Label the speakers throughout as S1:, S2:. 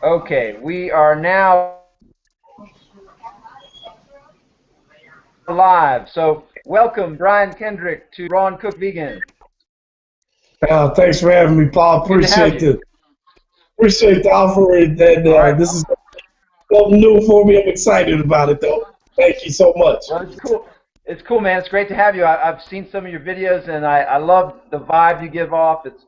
S1: Okay, we are now live. So, welcome, Bryan Kendrick, to Raw and Cook Vegan.
S2: Thanks for having me, Paul.
S1: Good to have you.
S2: Appreciate the offer, and
S1: All right.
S2: this is something new for me. I'm excited about it, though. Thank you so much.
S1: Well, it's cool. It's cool, man. It's great to have you. I've seen some of your videos, and I love the vibe you give off. It's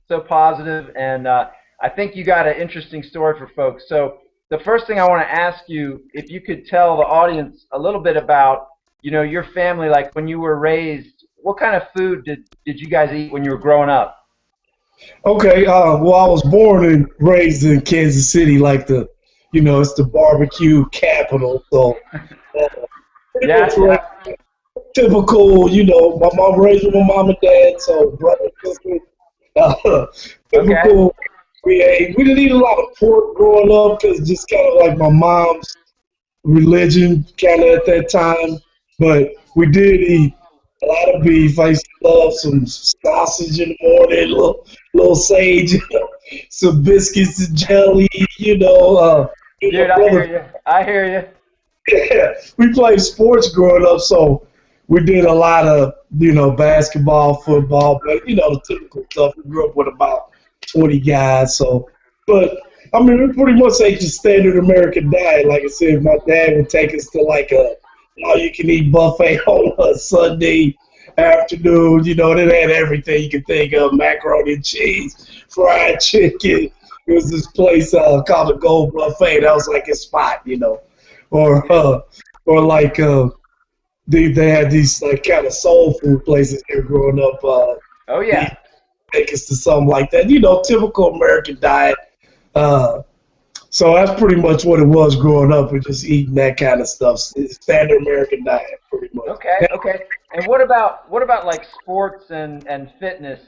S1: so positive, and I think you got an interesting story for folks. So, the first thing I want to ask you, if you could tell the audience a little bit about, your family, like when you were raised, what kind of food did you guys eat when you were growing up?
S2: Okay, well, I was born and raised in Kansas City, it's the barbecue capital. So, uh, pretty
S1: Yeah,
S2: much
S1: yeah.
S2: typical, my mom raised with my mom and dad, so brother, sister, uh,
S1: Okay.
S2: typical. We didn't eat a lot of pork growing up because just kind of like my mom's religion kind of at that time, but we did eat a lot of beef. I used to love some sausage in the morning, little sage, some biscuits and jelly. My
S1: Dude, I hear
S2: brother,
S1: you. I hear you.
S2: we played sports growing up, so we did a lot of basketball, football, but the typical stuff. We grew up with about 20 guys, so but I mean, we pretty much ate the standard American diet. Like I said, my dad would take us to like a all-you-can-eat buffet on a Sunday afternoon. They had everything you could think of: macaroni and cheese, fried chicken. It was this place called the Gold Buffet. That was like his spot. Or like they had these like kind of soul food places here growing up.
S1: Oh
S2: They
S1: yeah.
S2: take us to something like that. Typical American diet. Uh, so that's pretty much what it was growing up, and just eating that kind of stuff. Standard American diet, pretty much.
S1: Okay, okay. And what about like sports and fitness,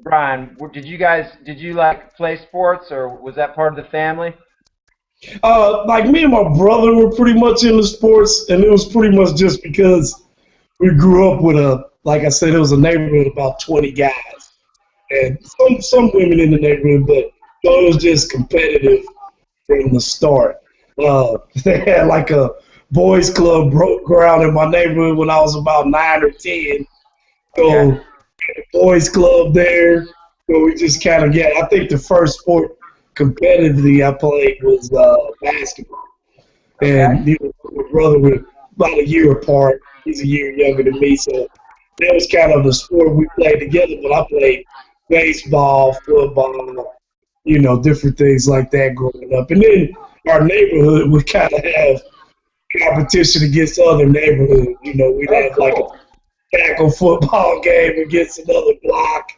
S1: Brian? Did you like play sports, or was that part of the family?
S2: Like me and my brother were pretty much into sports, and it was pretty much just because we grew up with like I said, it was a neighborhood of about 20 guys, and some women in the neighborhood, but it was just competitive from the start. They had like a boys club broke ground in my neighborhood when I was about 9 or 10.
S1: Okay.
S2: So boys club there. So we just kind of get. I think the first sport competitively I played was basketball,
S1: Okay.
S2: and my brother was about a year apart. He's a year younger than me, so that was kind of the sport we played together. But I played baseball, football, different things like that growing up. And then our neighborhood would kind of have competition against other neighborhoods. We'd
S1: Oh,
S2: have like
S1: cool.
S2: a tackle football game against another block,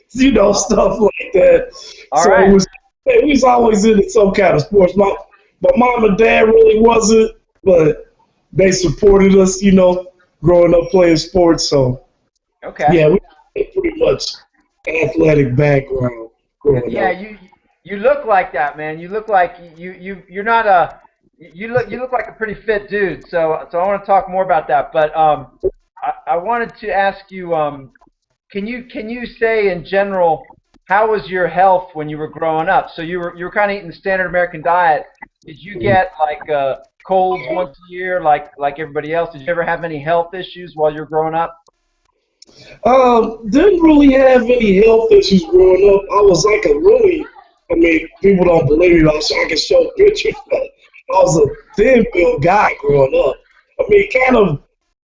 S2: stuff like that.
S1: All
S2: So
S1: right.
S2: it was always into some kind of sports. My mom and dad really wasn't, but they supported us, growing up playing sports. So
S1: Okay.
S2: yeah, we had pretty much athletic background growing
S1: Yeah,
S2: up.
S1: you look like that, man. You look like you're not a you look like a pretty fit dude. So I want to talk more about that. But I wanted to ask you, can you say in general, how was your health when you were growing up? So you were kind of eating the standard American diet. Did you get like colds once a year, like everybody else? Did you ever have any health issues while you were growing up?
S2: Didn't really have any health issues growing up. I was like I mean, people don't believe me, so I can show pictures, but I was a thin built guy growing up. I mean, kind of a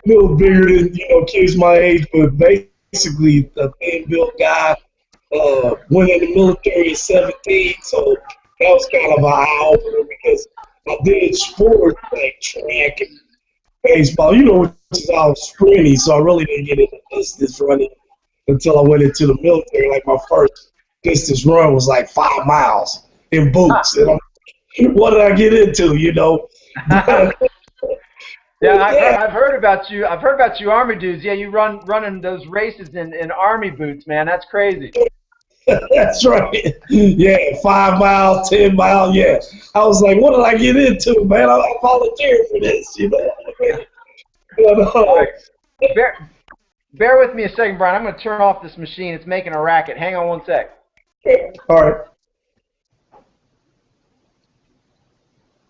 S2: little bigger than, kids my age, but basically a thin built guy. Went in the military at 17, so that was kind of an eye opener because I did sports like track and baseball, which is all sprinty, so I really didn't get into distance running until I went into the military. Like my first distance run was like 5 miles in boots, and I'm what did I get into? But,
S1: Yeah, I've heard,
S2: yeah,
S1: I've heard about you. I've heard about you Army dudes. Yeah, you running those races in Army boots, man. That's crazy.
S2: that's right. Yeah, 5 miles, 10 miles. Yeah, I was like, what did I get into, man? I volunteered for this. But,
S1: All right, bear with me a second, Brian. I'm going to turn off this machine. It's making a racket. Hang on one sec.
S2: all right.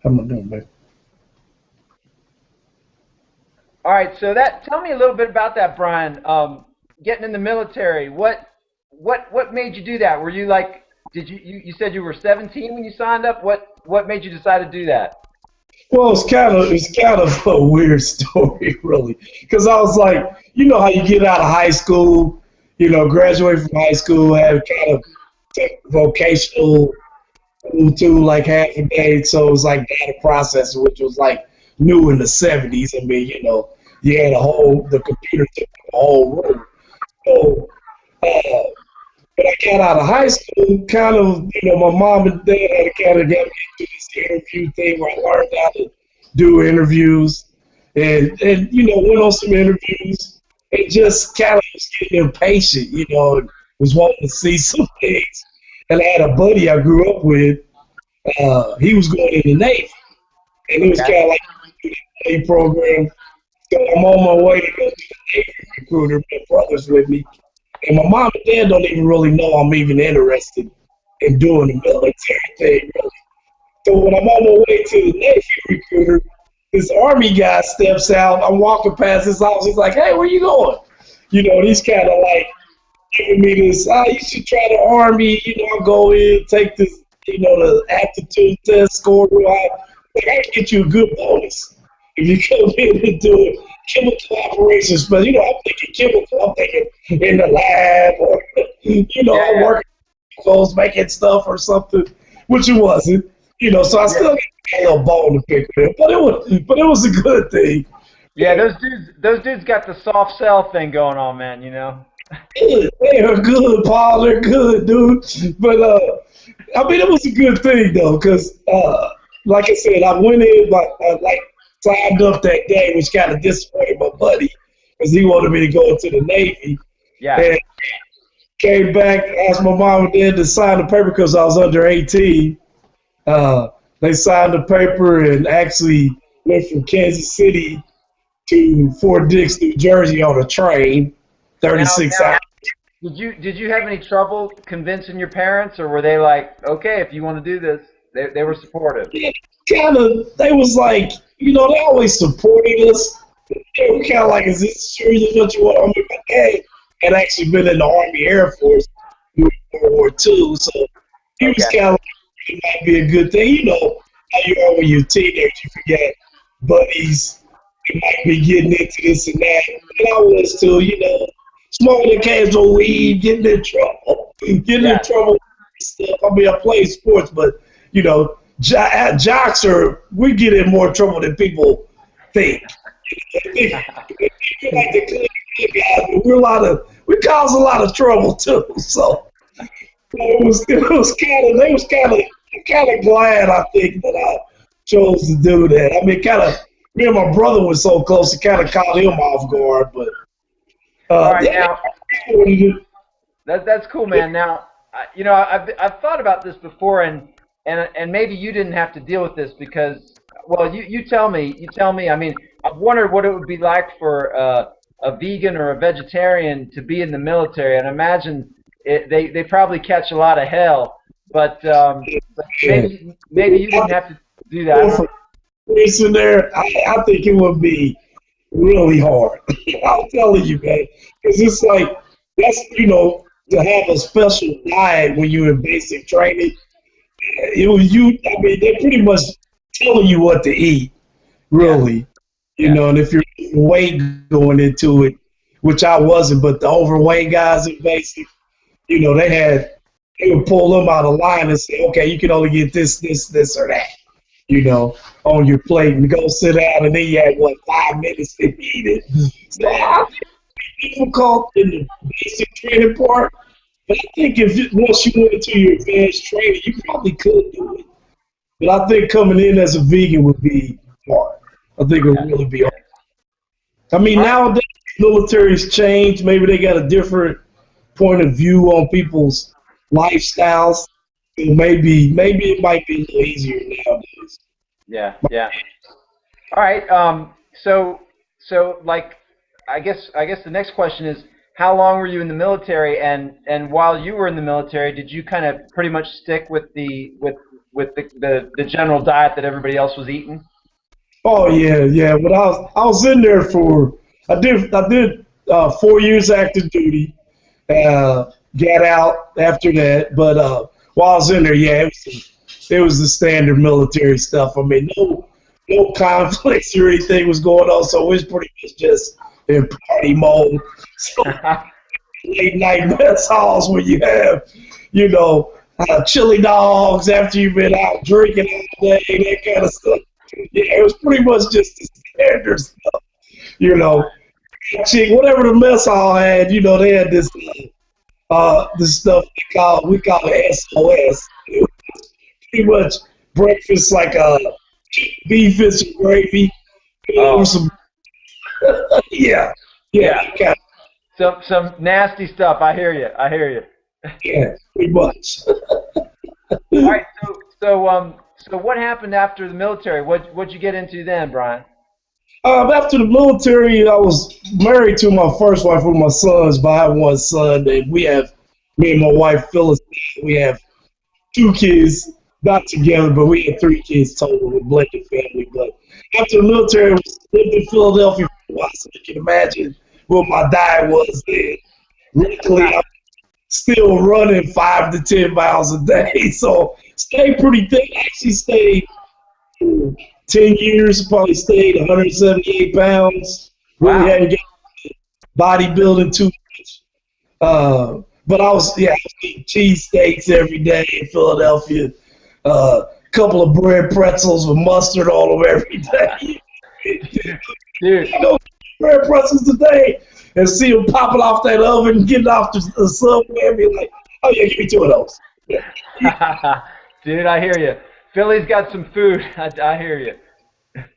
S2: How am I doing, man?
S1: All right, so tell me a little bit about that, Brian. Getting in the military. What made you do that? Were you like, you said you were 17 when you signed up? What made you decide to do that?
S2: Well, it's kind of a weird story, really, because I was like, you know how you get out of high school, graduate from high school, have kind of vocational school too, like half a day. So it was like data processing, which was like new in the '70s. I mean, you had the computer took the whole room. So when I got out of high school, kind of, my mom and dad had kind of got me into this interview thing where I learned how to do interviews and went on some interviews and just kind of was getting impatient, and was wanting to see some things. And I had a buddy I grew up with. He was going in the Navy, and it was
S1: Okay.
S2: kind of like a Navy program. So I'm on my way to go to the Navy recruiter. My brother's with me. And my mom and dad don't even really know I'm even interested in doing the military thing, really. So when I'm on my way to the Navy recruiter, this Army guy steps out. I'm walking past his house. He's like, "Hey, where you going?" And he's kind of like giving me this, you should try the Army. I'll go in, take this, the aptitude test, score real high. Like, I can get you a good bonus if you come in and do chemical operations. But, I'm thinking chemical, I'm thinking in the lab or,
S1: Yeah,
S2: I'm
S1: yeah,
S2: working clothes, making stuff or something, which it wasn't. So I
S1: yeah.
S2: still got a little bone to pick with it, but it was a good thing.
S1: Yeah, those dudes got the soft sell thing going on, man.
S2: Good. They are good, Paul. They're good, dude. But I mean, it was a good thing though, because like I said, I went in, but like signed up that day, which kind of disappointed my buddy because he wanted me to go into the Navy,
S1: Yeah.
S2: and came back, asked my mom and dad to sign the paper because I was under 18. They signed the paper and actually went from Kansas City to Fort Dix, New Jersey on a train,
S1: Now,
S2: 36 hours.
S1: did you have any trouble convincing your parents, or were they like, okay, if you want to do this, they were supportive?
S2: Kind of, they was like, they always supported us. They were kind of like, is this seriously what you want? I mean, my dad had actually been in the Army Air Force during World War II, so he was
S1: Okay.
S2: kind of like, it might be a good thing. How you are when you're a teenager, you forget buddies, you might be getting into this and that. And I was too, smoking occasional weed, getting in trouble,
S1: Yeah.
S2: with stuff. I mean, I play sports, but, jocks we get in more trouble than people think. They like the good guys, but we cause a lot of trouble too. So they was kind of glad, I think, that I chose to do that. I mean, me and my brother was so close, it kind of caught him off guard, but
S1: All right.
S2: yeah,
S1: Now, that's cool, man. Now, I've thought about this before, and maybe you didn't have to deal with this because, well, you tell me. You tell me. I mean, I've wondered what it would be like for a vegan or a vegetarian to be in the military, and imagine they probably catch a lot of hell. But maybe you didn't have to do that. I don't.
S2: in there, I think it would be really hard. I'm telling you, man, because it's like that's to have a special diet when you're in basic training. It was you. I mean, they're pretty much telling you what to eat,
S1: Yeah.
S2: really.
S1: Yeah.
S2: And if you're weight going into it, which I wasn't, but the overweight guys in basic, they would pull them out of line and say, okay, you can only get this, or that, on your plate and go sit down, and then you had 5 minutes to eat it. So
S1: Man.
S2: I think it's difficult in the basic training part, but I think once you went into your advanced training, you probably could do it. But I think coming in as a vegan would be hard. I think it would
S1: Yeah.
S2: really be hard. I mean,
S1: All right.
S2: nowadays military's changed. Maybe they got a different point of view on people's lifestyles. So maybe it might be a little easier nowadays.
S1: Yeah. Yeah. All right. So like, I guess the next question is, how long were you in the military? And while you were in the military, did you kind of pretty much stick with with the general diet that everybody else was eating?
S2: Oh yeah. But I was in there for I did 4 years active duty. Got out after that, but while I was in there, yeah, it was the standard military stuff. I mean, no conflicts or anything was going on, so it was pretty much just in party mode. So late night mess halls where you have, you know, chili dogs after you've been out drinking all day, that kind of stuff. Yeah, it was pretty much just the standard stuff, you know. Actually, whatever the mess hall had, you know, they had this stuff we call it SOS. It was pretty much breakfast like beef and some gravy,
S1: Oh,
S2: some yeah,
S1: yeah.
S2: that kind
S1: Some nasty stuff. I hear you. I hear you.
S2: yeah, pretty much.
S1: All right. So what happened after the military? What'd you get into then, Brian?
S2: After the military, I was married to my first wife with my sons, but I have one son, and me and my wife Phyllis, we have 2 kids, not together, but we had 3 kids total with blended family. But after the military, I lived in Philadelphia for a while, so you can imagine what my diet was then. Luckily, I'm still running 5 to 10 miles a day, so stayed pretty thick. Actually stayed 10 years, probably stayed 178 pounds. Really
S1: Wow.
S2: hadn't got bodybuilding too much. But I was eating cheesesteaks every day in Philadelphia. A couple of bread pretzels with mustard on them every day.
S1: Dude.
S2: You know, bread pretzels today and see them popping off that oven and getting off the subway and be like, oh yeah, give me 2 of those.
S1: Dude, I hear you. Philly's got some food. I hear you.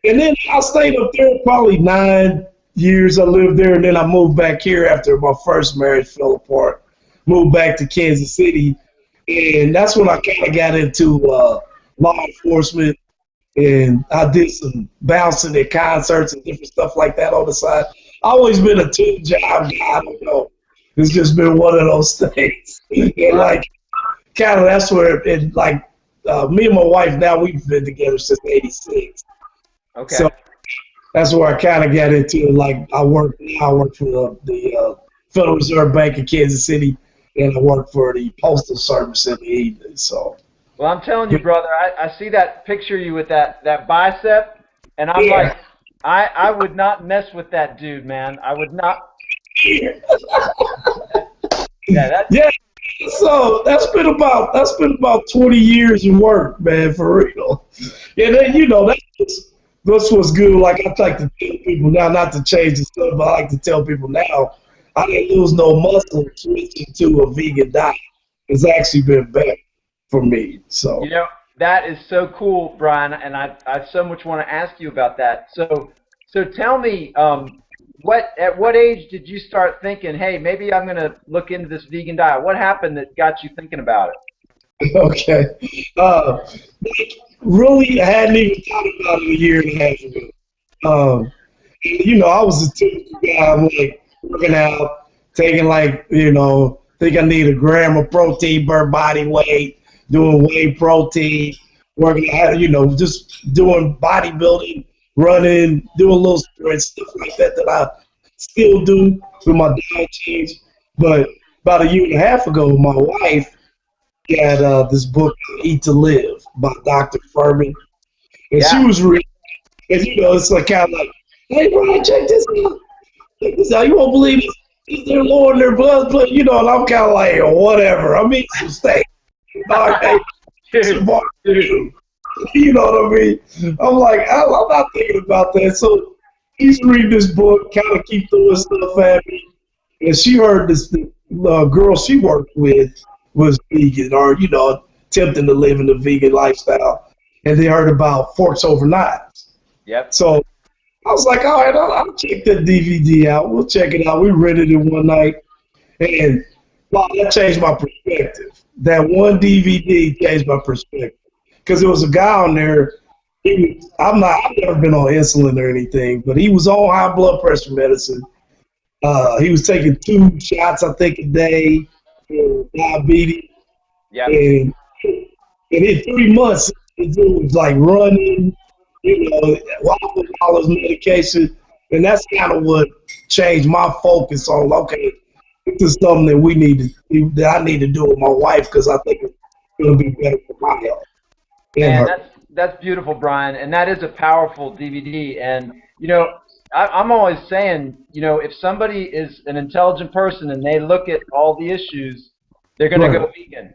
S2: And then I stayed up there probably 9 years. I lived there, and then I moved back here after my first marriage fell apart. Moved back to Kansas City, and that's when I kind of got into law enforcement, and I did some bouncing at concerts and different stuff like that on the side. I always been a two-job guy. I don't know. It's just been one of those things. And like, kind of that's where it like me and my wife now we've been together since '86.
S1: Okay.
S2: So that's where I kind of got into like I work for the Federal Reserve Bank in Kansas City, and I work for the Postal Service in the evening. So
S1: Well, I'm telling you, brother, I see that picture of you with that bicep, and I'm
S2: yeah,
S1: like, I would not mess with that dude, man. I would not.
S2: yeah.
S1: Yeah, that.
S2: Yeah. So that's been about 20 years of work, man, for real. And then that's what's good. Like I like to tell people now, not to change the stuff, but I like to tell people now, I didn't lose no muscle switching to a vegan diet. It's actually been better for me. So
S1: You know, that is so cool, Brian, and I so much want to ask you about that. So tell me, at what age did you start thinking, hey, maybe I'm going to look into this vegan diet? What happened that got you thinking about it?
S2: okay. Like, really, I hadn't even thought about it a year and a half ago. I was a typical guy. I'm like working out, taking think I need a gram of protein per body weight, doing whey protein, working out, just doing bodybuilding, running, doing little sprint stuff like that I still do with my diet change. But about a year and a half ago, my wife got this book, Eat to Live, by Dr. Furman. And she
S1: Yeah.
S2: was reading, and it's like kind of like, hey, Brian, check this out. Check this out. You won't believe it. It's their Lord and their blood, and I'm kind of like, whatever. I'm eating some steak. Okay, some
S1: Dude,
S2: barbecue. You know what I mean? I'm like, I'm not thinking about that. So she's reading this book, kind of keep doing stuff at me. And she heard the girl she worked with was vegan or, attempting to live in the vegan lifestyle. And they heard about Forks Over Knives.
S1: yep.
S2: So I was like, all right, I'll check that DVD out. We'll check it out. We rented it one night. And wow, that changed my perspective. That one DVD changed my perspective. Because there was a guy on there. I've never been on insulin or anything, but he was on high blood pressure medicine. He was taking 2 shots, I think, a day for diabetes.
S1: Yep.
S2: And And in 3 months, it was like running, Waffle Hollers medication. And that's kind of what changed my focus on, okay, this is something that that I need to do with my wife because I think it's going to be better for my health and
S1: Man,
S2: her.
S1: that's beautiful, Brian, and that is a powerful DVD. And I'm always saying, if somebody is an intelligent person and they look at all the issues, they're gonna
S2: Right.
S1: go vegan.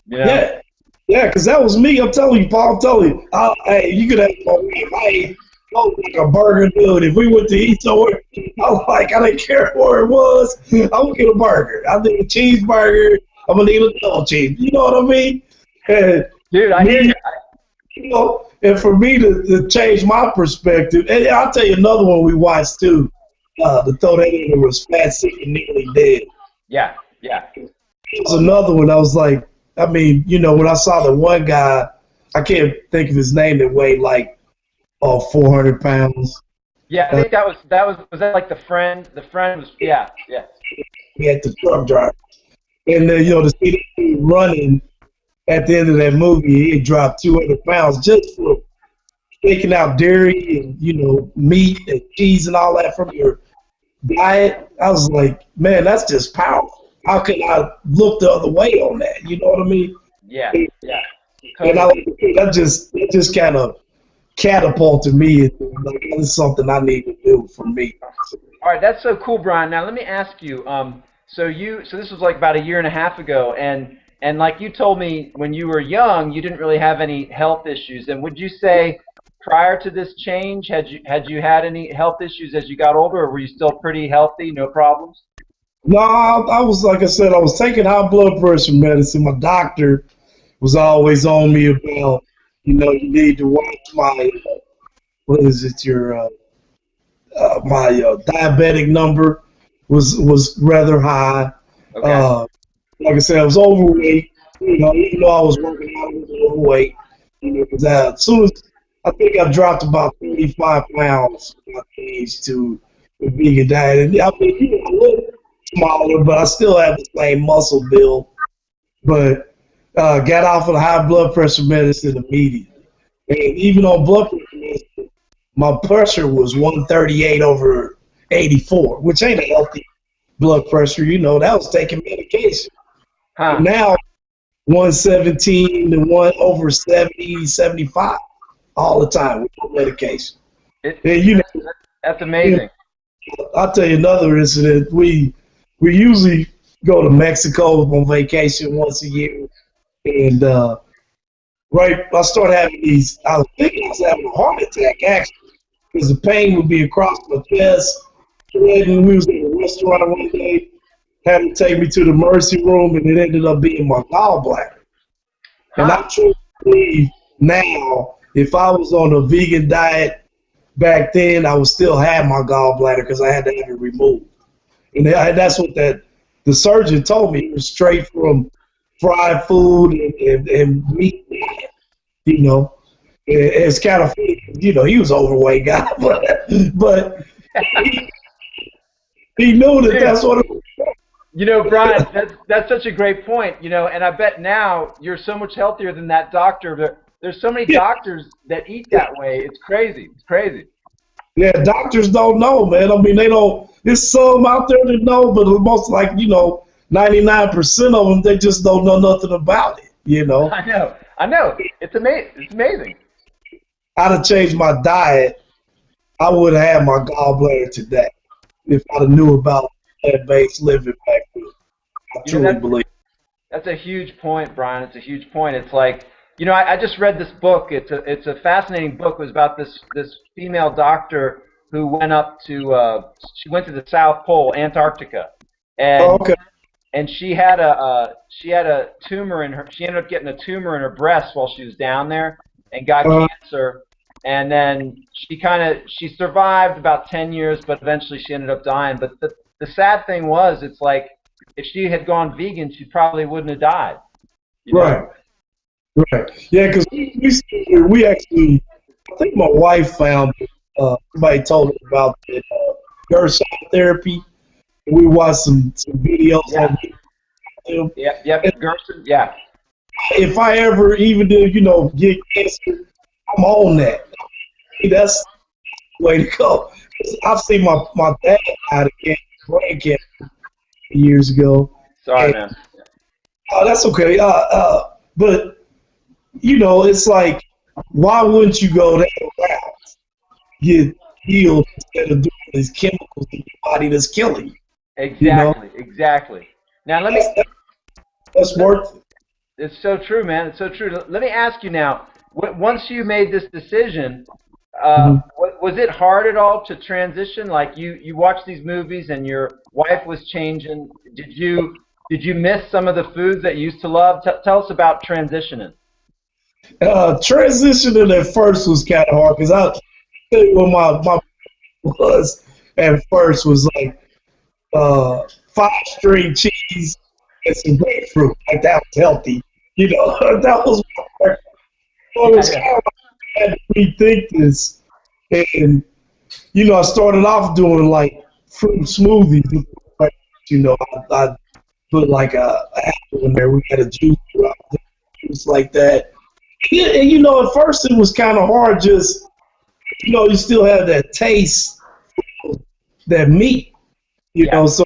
S1: You know?
S2: Yeah. Yeah, because that was me. I'm telling you, Paul. I'm telling you. Hey, you could have my wife. I was like a burger dude. If we went to eat somewhere, I was like, I didn't care where it was. I'm gonna get a burger. I need a cheeseburger. I'm gonna need a double cheese. You know what I mean? And
S1: Dude, I hear
S2: me,
S1: you.
S2: and for me to change my perspective, and I'll tell you another one we watched too. To throw that in there was Fat, Sick, and Nearly Dead.
S1: Yeah, yeah,
S2: It was another one. I was like, I mean, when I saw the one guy, I can't think of his name, that weighed like 400 pounds.
S1: yeah. I think was that like the friend? The friend was yeah.
S2: He had the truck driver. And then, to see that dude running at the end of that movie, he had dropped 200 pounds just from taking out dairy and, meat and cheese and all that from your diet. I was like, man, that's just powerful. How can I look the other way on that? You know what I mean?
S1: Yeah, yeah.
S2: And that just kind of catapulted me into, like, this is something I need to do for me.
S1: All right, that's so cool, Brian. Now let me ask you. So this was like about a year and a half ago, and like you told me when you were young, you didn't really have any health issues. And would you say prior to this change, had you had any health issues as you got older, or were you still pretty healthy, no problems?
S2: No, I was, like I said, I was taking high blood pressure medicine. My doctor was always on me about, you need to watch my, what is it, my diabetic number was rather high.
S1: Okay.
S2: Like I said, I was overweight. Even though I was working out, I was overweight. 'Cause as soon as I think I dropped about 35 pounds when I changed to the vegan diet, and I mean, I look smaller, but I still have the same muscle build. But got off of the high blood pressure medicine immediately, and even on blood pressure medicine, my pressure was 138 over 84, which ain't a healthy blood pressure. That was taking medication.
S1: Huh.
S2: Now 117 to 1 over 70, 75 all the time with no medication. And
S1: That's amazing.
S2: I'll tell you another incident. We usually go to Mexico on vacation once a year, and I started having these. I was thinking I was having a heart attack actually, because the pain would be across my chest. And we was in a restaurant one day, had to take me to the emergency room, and it ended up being my gallbladder. And I truly believe now, if I was on a vegan diet back then, I would still have my gallbladder because I had to have it removed. And that's what the surgeon told me. It was straight from fried food and meat diet. It's kind of funny. He was an overweight guy, but he knew that that's what it was.
S1: Brian, that's such a great point. And I bet now you're so much healthier than that doctor. There's so many doctors that eat that way. It's crazy. It's crazy.
S2: Yeah, doctors don't know, man. I mean, they don't. There's some out there that know, but most 99% of them, they just don't know nothing about it.
S1: I know. It's amazing. It's amazing.
S2: I'd have changed my diet. I would have had my gallbladder today if I'd have knew about plant-based living back then. I truly believe.
S1: That's a huge point, Brian. It's a huge point. It's like, I just read this book. It's a fascinating book. It was about this female doctor who went up to she went to the South Pole, Antarctica, and and she had a tumor in her. She ended up getting a tumor in her breast while she was down there and got cancer. And then she survived about 10 years, but eventually she ended up dying. But the sad thing was, it's like if she had gone vegan, she probably wouldn't have died.
S2: Right. Yeah, because we actually, I think my wife found it. Somebody told her about the Gerson therapy. We watched some videos on it.
S1: Yep, Gerson, yeah.
S2: if I ever even do, get cancer, I'm on that. That's the way to go. I've seen my dad die of brain cancer years ago.
S1: Sorry,
S2: And,
S1: man.
S2: oh, that's okay. But it's like, why wouldn't you go that route? Get healed instead of doing these chemicals in your body that's killing you.
S1: Exactly. Now
S2: That's worth it.
S1: it's so true, man. It's so true. Let me ask you now. Once you made this decision, was it hard at all to transition? Like you watched these movies and your wife was changing. Did you miss some of the foods that you used to love? Tell us about transitioning.
S2: Transitioning at first was kind of hard because I tell you what my was at first was like 5-string cheese and some grapefruit. Like that was healthy. That was my breakfast. So it was kind of like I had to rethink this. And, I started off doing like fruit smoothies. I put like a apple in there. We had a juice like that. Yeah, and at first it was kind of hard. Just you still have that taste, that meat. So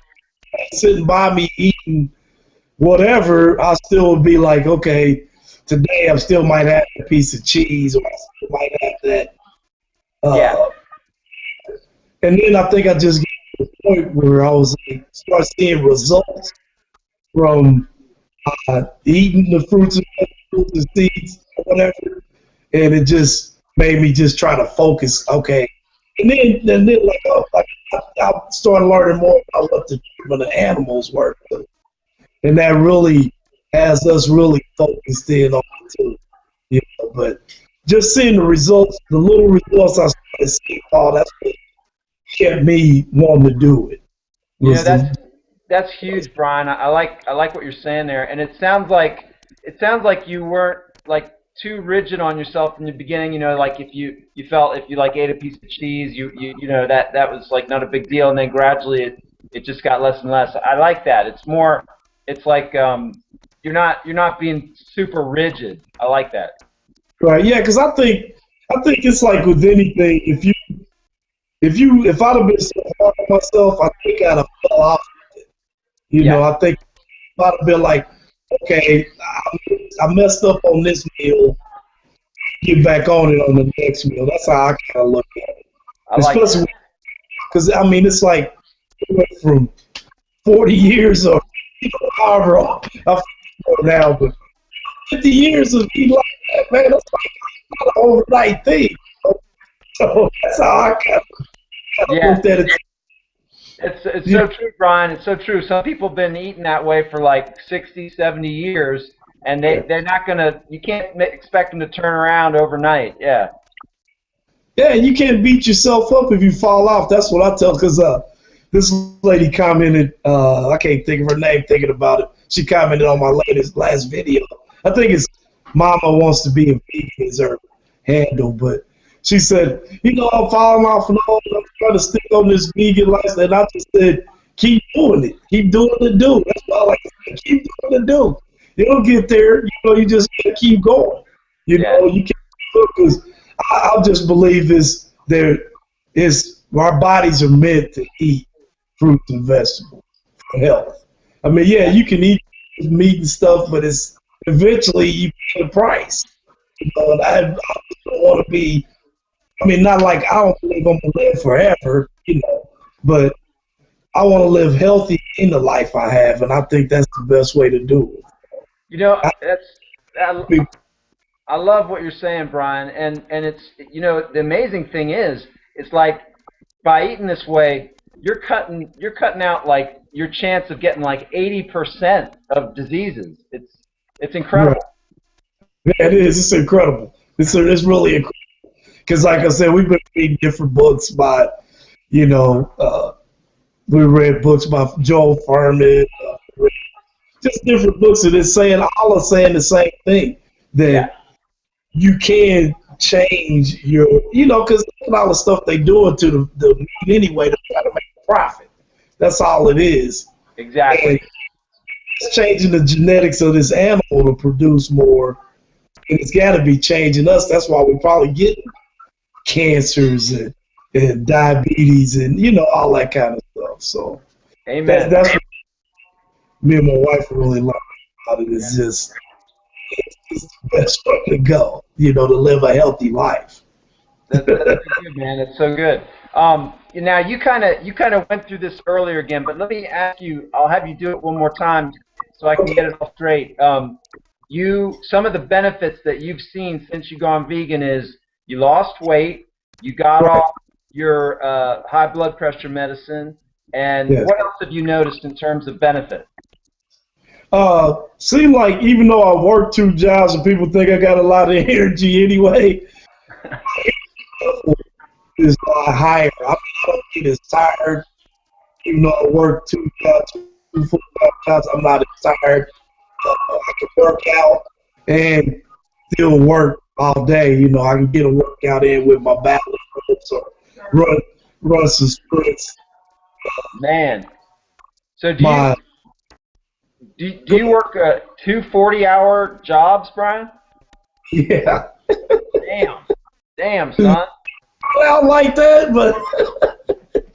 S2: sitting by me eating whatever, I still would be like, okay, today I still might have a piece of cheese, or I still might have that. And then I think I just got to the point where I was like, start seeing results from eating the fruits and vegetables and seeds or whatever, and it just made me just try to focus. Okay, and then I started learning more about what the treatment of animals work, and that really has us really focused in on it too. But just seeing the results, the little results I started seeing, that's what kept me wanting to do it.
S1: That's huge, Bryan. I like what you're saying there, and it sounds like you weren't like too rigid on yourself in the beginning. Like if you felt if you like ate a piece of cheese, that was like not a big deal, and then gradually it just got less and less. I like that. It's like you're not being super rigid. I like that.
S2: Right? Yeah, because I think it's like with anything. If I'd have been so hard on myself, I think I'd have fell off. I think if I'd have been like, okay, I messed up on this meal, get back on it on the next meal. That's how I kind of look at it. Especially because it's like we went from 40 years or however I feel now, but 50 years of eating like that, man, that's like not an overnight thing. So that's how I kind of looked at it.
S1: It's so true, Bryan. It's so true. Some people have been eating that way for like 60, 70 years, and they're not gonna. You can't expect them to turn around overnight. Yeah.
S2: Yeah, you can't beat yourself up if you fall off. That's what I tell. Because this lady commented, I can't think of her name. Thinking about it, she commented on my last video. I think it's Mama Wants to Be a Vegan is her handle, but she said, I'm falling off and all. I'm trying to stick on this vegan lifestyle. And I just said, keep doing it. Keep doing the do. That's all I can say. Keep doing the do. You'll get there. You just gotta keep going. You can't because I just believe our bodies are meant to eat fruits and vegetables for health. You can eat meat and stuff, but it's eventually you pay the price. And I don't want to be. Not like I don't believe I'm gonna live forever, but I want to live healthy in the life I have, and I think that's the best way to do it.
S1: I love what you're saying, Bryan, and it's the amazing thing is it's like by eating this way, you're cutting out like your chance of getting like 80% of diseases. It's incredible.
S2: Right. Yeah, it is. It's incredible. It's really incredible. Because, like I said, we've been reading different books by, we read books by Joel Furman, just different books, and it's all are saying the same thing, that you can change your, because all the stuff they doing to the meat anyway to try to make a profit. That's all it is.
S1: Exactly.
S2: And it's changing the genetics of this animal to produce more, and it's got to be changing us. That's why we probably get cancers and diabetes and all that kind of stuff. So
S1: Amen.
S2: that's what me and my wife really like about it. Is just it's the best way to go. To live a healthy life.
S1: That's good, man. It's so good. Now you kind of went through this earlier again, but let me ask you. I'll have you do it one more time so I can get it all straight. Some of the benefits that you've seen since you've gone vegan is you lost weight, you got off your high blood pressure medicine, and what else have you noticed in terms of benefit?
S2: Seem like even though I work 2 jobs and people think I got a lot of energy anyway, is a lot higher. I don't get as tired. Even though I work 2 jobs, 2 full-time jobs, I'm not as tired. I can work out and still work all day. I can get a workout in with my balance or run some sprints.
S1: Man, so do you work 2 40-hour jobs, Bryan?
S2: Yeah.
S1: Damn, son.
S2: Well, like that, but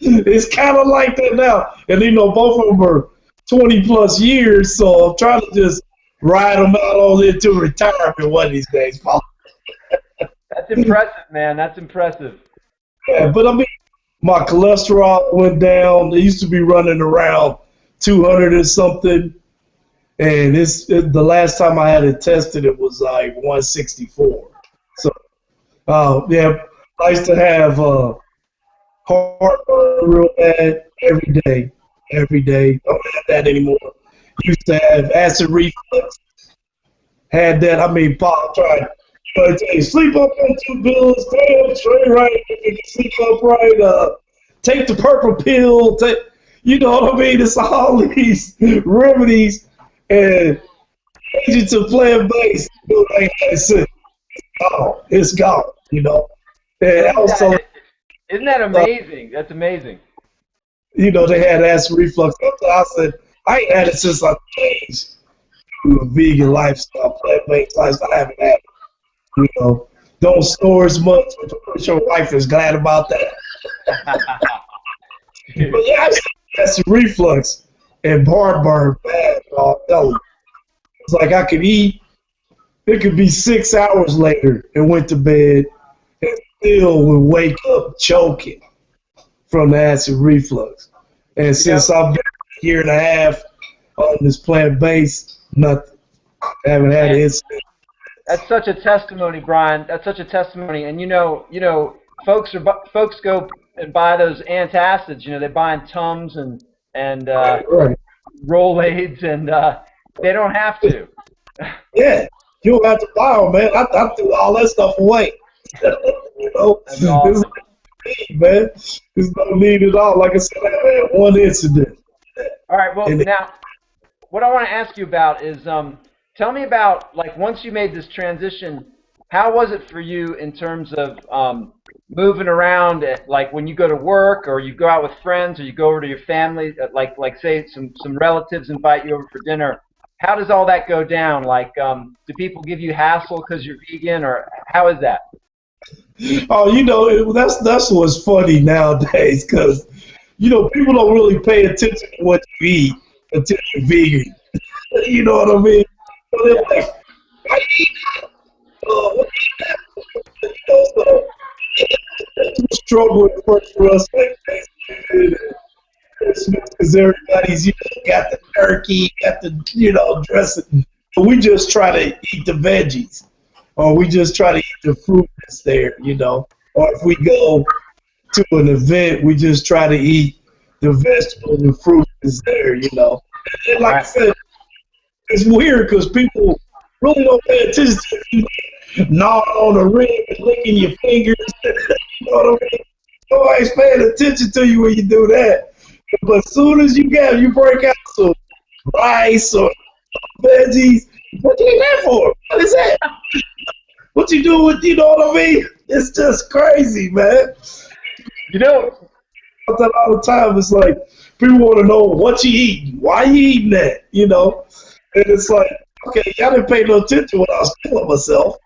S2: it's kind of like that now. And both of them are 20+ years, so I'm trying to just ride them out on into retirement one of these days, Paul.
S1: That's impressive, man. That's impressive.
S2: Yeah, but I mean, my cholesterol went down. It used to be running around 200 or something, and the last time I had it tested, it was like 164. So, yeah, I used to have heartburn real bad every day. I don't have that anymore. Used to have acid reflux. Had that. I mean, Paul tried. I tell you, sleep up on 2 pills, stay up straight right. If you can sleep upright, take the purple pill. You know what I mean? It's all these remedies and change it to plant based. It's gone. And also,
S1: isn't that amazing? That's amazing.
S2: They had acid reflux. I said, I ain't had it since I changed to a vegan lifestyle, plant-based lifestyle. I haven't had it. Don't snore as much, which I'm pretty sure wife is glad about that. But yeah, acid reflux and heartburn bad, I'll tell you. It's like I could eat, it could be 6 hours later and went to bed and still would wake up choking from the acid reflux. And since I've been a year and a half on this plant-based, nothing. I haven't had an incident.
S1: That's such a testimony, Bryan. That's such a testimony. And folks go and buy those antacids. They're buying Tums and Rolaids, and they don't have to.
S2: Yeah, you don't have to buy them, man. I threw all that stuff away.
S1: That's awesome.
S2: Man, there's no need at all. Like I said, I had one incident.
S1: All right. Well, now, what I want to ask you about is, tell me about, like, once you made this transition, how was it for you in terms of moving around, like when you go to work or you go out with friends or you go over to your family, like say some relatives invite you over for dinner? How does all that go down? Like, do people give you hassle because you're vegan, or how is that?
S2: Oh, that's what's funny nowadays, because people don't really pay attention to what you eat until you're vegan. You know what I mean? So they're like, I eat what so it's a struggle at first for us, like Christmas, because everybody's got the turkey, got the dressing. But we just try to eat the veggies, or we just try to eat the fruit that's there, Or if we go to an event, we just try to eat the vegetables and fruit that's there, And like I said, it's weird because people really don't pay attention to you gnawing on the rib and licking your fingers. You know what I mean? Nobody's paying attention to you when you do that. But as soon as you break out some rice or veggies, what you eat that for? What is that? What you do with, you know what I mean? It's just crazy, man. That all the time. It's like People want to know what you eating, why you eating that, you know? And it's like, okay, y'all didn't pay no attention when I was killing myself.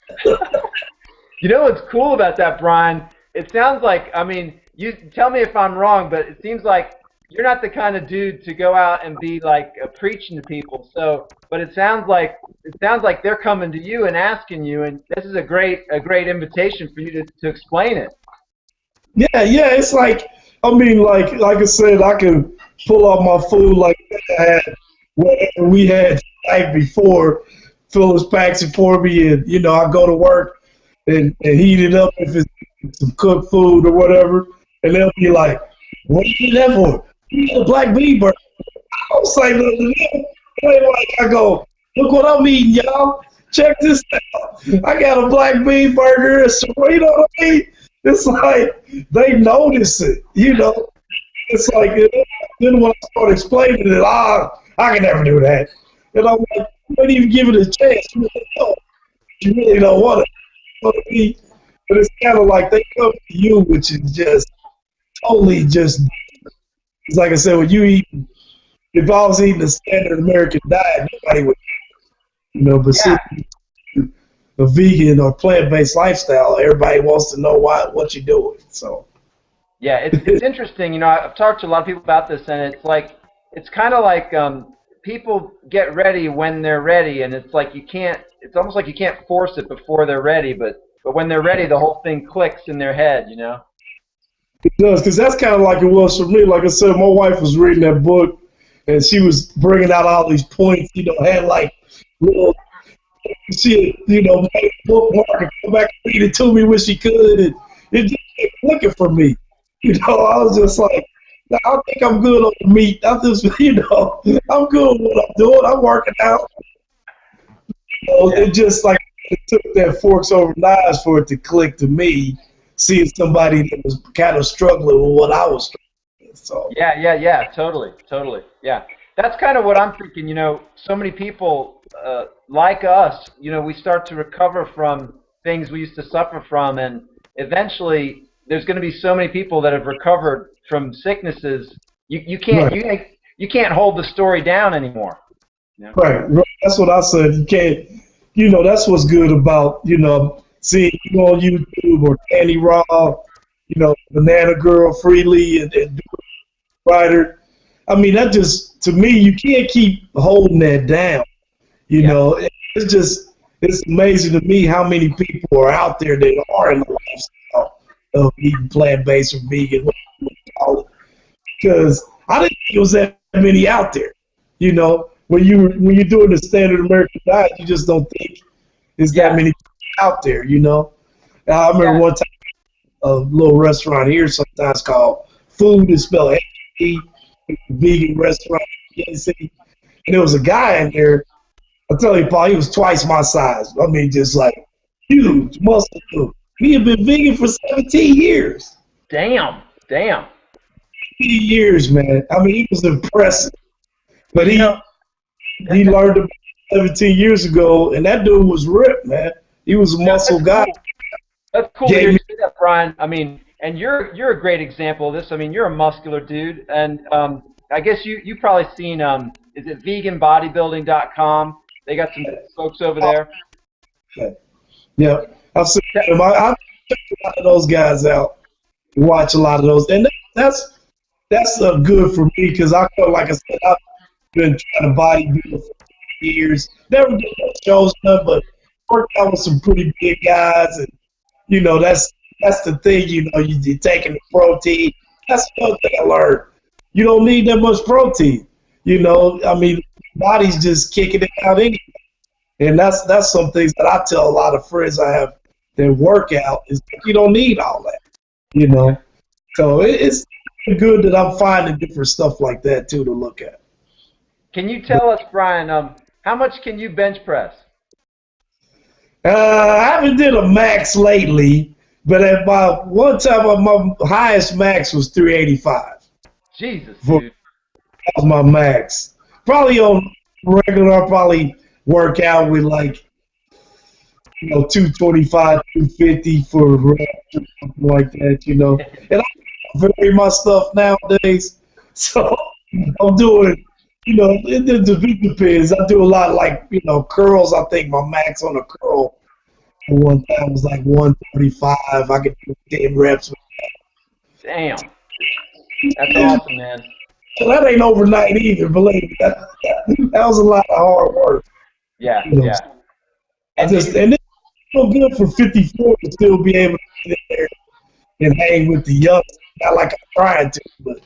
S1: You know what's cool about that, Bryan? It sounds like, I mean, you tell me if I'm wrong, but it seems like you're not the kind of dude to go out and be like preaching to people. So, but it sounds like they're coming to you and asking you, and this is a great invitation for you to explain it.
S2: Yeah, it's like, I mean, like I said, I can pull out my food like I had whatever we had the night before. Phyllis packs it for me, and you know, I go to work and heat it up if it's some cooked food or whatever, and they'll be like, "What do you eat that for? You eat a black bean burger." I don't say nothing to them. They like, I go, "Look what I'm eating, y'all. Check this out. I got a black bean burger, and some, you know what I mean?" It's like they notice it, you know. It's like, then when I start explaining it, I can never do that. And I'm like, you don't even give it a chance. You really don't want it. But it's kind of like they come to you, which is just totally just, it's like I said, when you eat, if I was eating the standard American diet, nobody would, you know, but
S1: Yeah.
S2: a vegan or plant-based lifestyle, everybody wants to know what you're doing. So
S1: Yeah, it's interesting. You know, I've talked to a lot of people about this, and it's like it's kind of like people get ready when they're ready, and it's like you can't. It's almost like you can't force it before they're ready, but when they're ready, the whole thing clicks in their head. You know.
S2: it does, because that's kind of like it was for me. Like I said, my wife was reading that book, and she was bringing out all these points. You know, had like little. She, you know, made a bookmark and come back and read it to me when she could, and it just kept looking for me. You know, I was just like, I think I'm good on the meat. I'm just, you know, I'm good with what I'm doing. I'm working out. You know, it just like it took that forks over knives for it to click to me, seeing somebody that was kind of struggling with what I was struggling with. So
S1: Yeah, totally. Yeah, that's kind of what I'm thinking. You know, so many people like us, you know, we start to recover from things we used to suffer from, and eventually there's going to be so many people that have recovered from sicknesses. You can't
S2: right.
S1: you can't hold the story down anymore. You know?
S2: Right. That's what I said. You can't, you know, that's what's good about, you know, seeing you on YouTube or Candy Raw, you know, Banana Girl Freely and Ryder. I mean, that just, to me, you can't keep holding that down. You
S1: Yeah.
S2: know, it's just, it's amazing to me how many people are out there that are in the lifestyle of eating plant-based or vegan, whatever you call it. Because I didn't think it was that many out there. You know, when you're doing the standard American diet, you just don't think there's that
S1: Yeah.
S2: many out there. You know, I remember
S1: Yeah.
S2: one time a little restaurant here sometimes called Food is spelled H-E, vegan restaurant in Kansas City, and there was a guy in there. I tell you, Paul, he was twice my size. I mean, just like huge, muscle dude. He had been vegan for 17 years.
S1: Damn.
S2: 17 years, man. I mean, he was impressive. But
S1: You know,
S2: he learned about 17 years ago, and that dude was ripped, man. He was a muscle
S1: that's
S2: guy.
S1: cool. That's cool to hear you say that, Bryan. I mean, and you're a great example of this. I mean, you're a muscular dude, and I guess you probably seen is it veganbodybuilding.com? They got some folks over there.
S2: Yeah, I've seen him. I check a lot of those guys out, watch a lot of those, and that's good for me because I feel like I said I've been trying to bodybuild for years. Never did no shows, none, but worked out with some pretty big guys, and you know that's the thing. You know, you're taking the protein. That's another thing I learned. You don't need that much protein. You know, I mean, body's just kicking it out anyway. And that's some things that I tell a lot of friends I have that work out is like, you don't need all that, you know. So it's good that I'm finding different stuff like that too to look at.
S1: Can you tell us, Bryan, how much can you bench press?
S2: I haven't did a max lately, but at my one time my highest max was 385.
S1: Jesus,
S2: That
S1: dude.
S2: was my max. Probably on regular, I'll probably work out with like 225, 250 for a rep or something like that, you know. And I vary my stuff nowadays, so I'm doing, it depends. I do a lot like, curls. I think my max on a curl at one time was like 135. I could do 10 reps.
S1: Damn. That's awesome, man.
S2: So that ain't overnight either, believe me. That was a lot of hard work.
S1: Yeah, yeah.
S2: And it's so good for 54 to still be able to get in there and hang with the young. Not like I'm trying to, but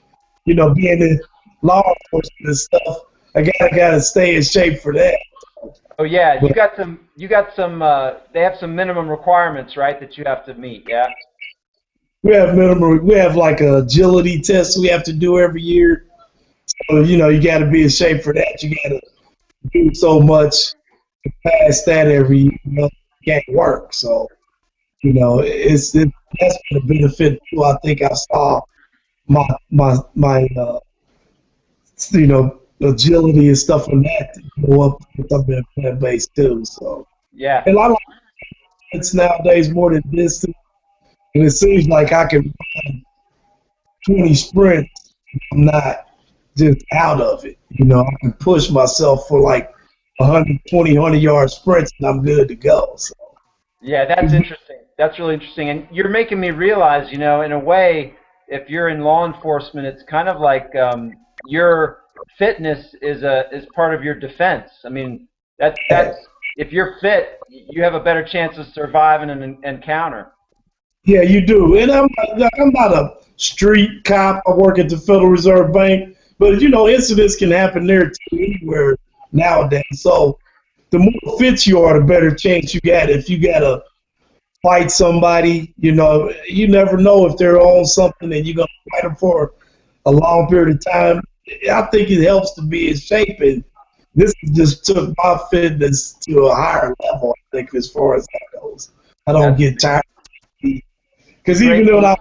S2: being in law enforcement and stuff, I gotta stay in shape for that.
S1: Oh yeah, you got some. They have some minimum requirements, right, that you have to meet. Yeah.
S2: We have like a agility test we have to do every year. So you got to be in shape for that. You got to do so much to pass that every year. You can't work. So that's been a benefit too. I think I saw my agility and stuff on that go up with something plant based too. So
S1: yeah,
S2: and I like it's nowadays more than distance, and it seems like I can run 20 sprints. I'm not just out of it. I can push myself for like 100 yard sprints, and I'm good to go. So.
S1: Yeah, that's interesting. That's really interesting, and you're making me realize, in a way, if you're in law enforcement, it's kind of like your fitness is part of your defense. I mean, that's if you're fit, you have a better chance of surviving an encounter.
S2: Yeah, you do. And I'm not a street cop. I work at the Federal Reserve Bank, but incidents can happen there too, anywhere nowadays. So the more fit you are, the better chance you got. If you got to fight somebody, you never know if they're on something and you're gonna fight them for a long period of time. I think it helps to be in shape, and this just took my fitness to a higher level. I think as far as that goes, I don't get tired. Because even though I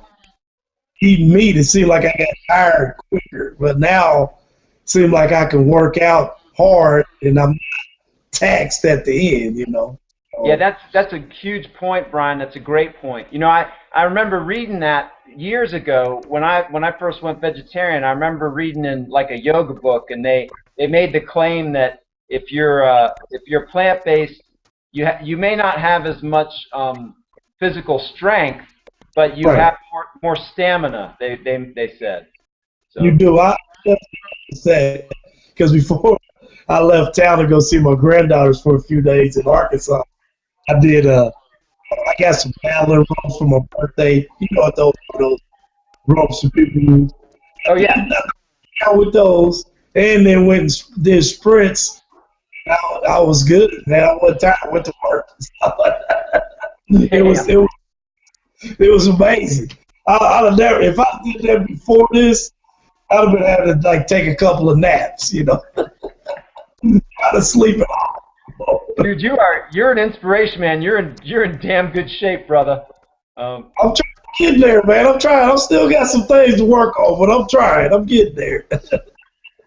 S2: eat meat, it seemed like I got tired quicker. But now, it seems like I can work out hard and I'm not taxed at the end.
S1: Yeah, that's a huge point, Bryan. That's a great point. I remember reading that years ago when I first went vegetarian. I remember reading in like a yoga book, and they made the claim that if you're plant-based, you may not have as much physical strength, but you have more stamina. They said. So.
S2: You do. I said because before I left town to go see my granddaughters for a few days in Arkansas, I did I got some paddler ropes for my birthday. You know what those ropes that people use.
S1: Oh yeah.
S2: Out with those, and then went and did sprints. I was good, man. I went to work. It was amazing. I'd have never, if I did that before this, I'd have been having to like take a couple of naps, I'd have sleep it off.
S1: Dude, you're an inspiration, man. You're in damn good shape, brother.
S2: I'm trying to get there, man. I'm trying. I've still got some things to work on, but I'm trying. I'm getting there.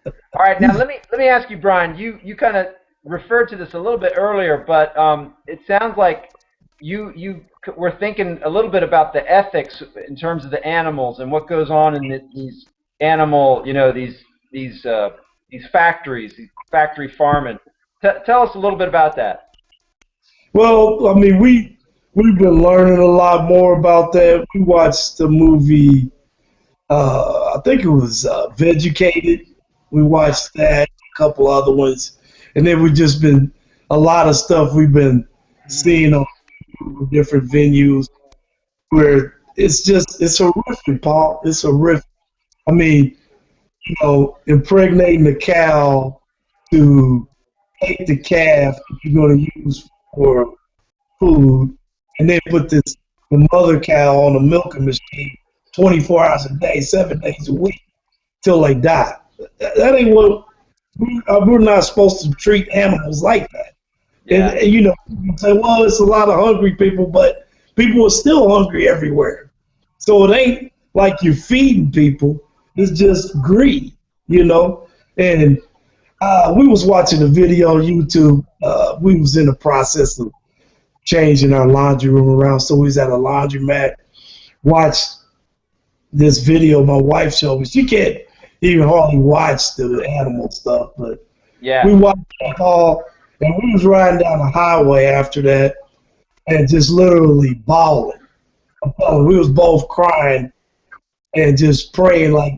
S1: All right, now let me ask you, Bryan. You kind of referred to this a little bit earlier, but it sounds like you were thinking a little bit about the ethics in terms of the animals and what goes on in these animal, these factories, factory farming. Tell us a little bit about that.
S2: Well, I mean, we've been learning a lot more about that. We watched the movie, I think it was Vegucated. We watched that, a couple other ones, and then we've just been a lot of stuff we've been seeing on different venues where it's horrific, Paul. It's horrific. I mean, impregnating the cow to take the calf that you're going to use for food, and then put the mother cow on a milking machine 24 hours a day, 7 days a week, till they die. That ain't what we're not supposed to treat animals like that. Yeah. And you say, well, it's a lot of hungry people, but people are still hungry everywhere. So it ain't like you're feeding people. It's just greed, And we was watching a video on YouTube. We was in the process of changing our laundry room around, so we was at a laundromat. Watched this video my wife showed me. even hardly watch the animal stuff. But we
S1: Yeah.
S2: watched it all, and we was riding down the highway after that, and just literally bawling. I'm telling you, we was both crying and just praying like,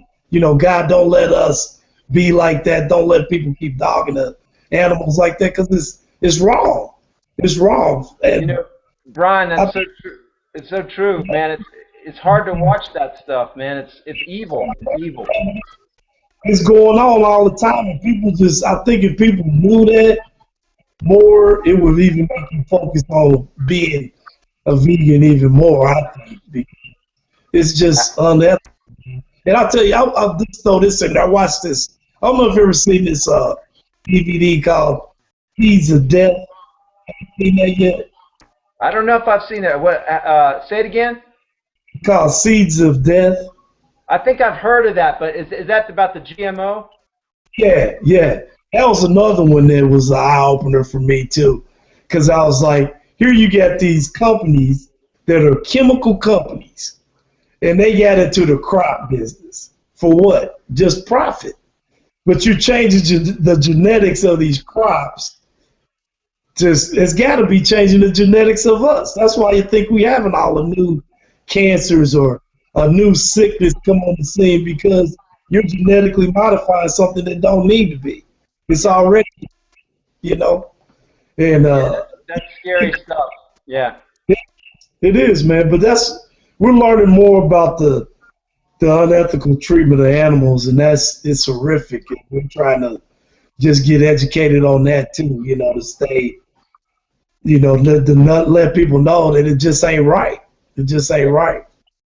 S2: God, don't let us be like that. Don't let people keep dogging the animals like that because it's wrong. It's wrong.
S1: You
S2: And
S1: know, Brian,
S2: I
S1: that's so true. It's so true, man. It's hard to watch that stuff, man. It's evil. It's evil.
S2: it's going on all the time, and people just, I think if people knew that more, it would even make you focus on being a vegan even more, I think. Because it's just unethical. And I'll tell you, I'll just throw this in there. I watched this. I don't know if you've ever seen this DVD called Seeds of Death. Have you seen that yet?
S1: I don't know if I've seen it. What? Say it again.
S2: Called Seeds of Death.
S1: I think I've heard of that, but is that about the GMO?
S2: Yeah, yeah. That was another one that was an eye opener for me too. Because I was like, here you got these companies that are chemical companies, and they got into the crop business. For what? Just profit. But you're changing the genetics of these crops. Just it's got to be changing the genetics of us. That's why you think we having all the new cancers or a new sickness come on the scene because you're genetically modifying something that don't need to be. It's already, you know, and
S1: Yeah, that's scary stuff. Yeah.
S2: it is, man. But we're learning more about the unethical treatment of animals, and it's horrific. And we're trying to just get educated on that too, to stay, to not let people know that it just ain't right. It just ain't right.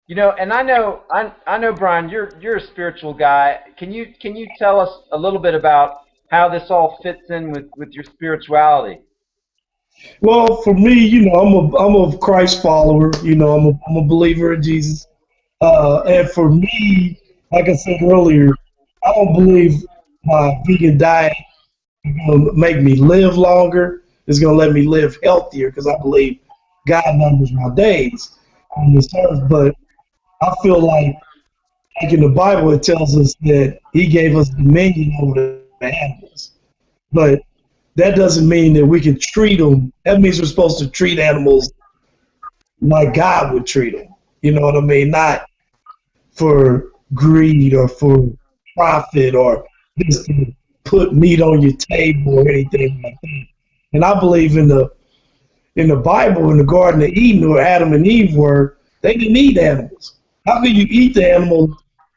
S1: And I know, Brian, you're a spiritual guy. Can you tell us a little bit about how this all fits in with your spirituality?
S2: Well, for me, I'm a Christ follower. I'm a believer in Jesus. And for me, like I said earlier, I don't believe my vegan diet is going to make me live longer. It's going to let me live healthier because I believe God numbers my days on this earth. But I feel like in the Bible, it tells us that He gave us dominion over the animals. But that doesn't mean that we can treat them. That means we're supposed to treat animals like God would treat them. You know what I mean? Not for greed or for profit or just to put meat on your table or anything like that. And I believe in the Bible, in the Garden of Eden, where Adam and Eve were, they didn't eat animals. How can you eat the animals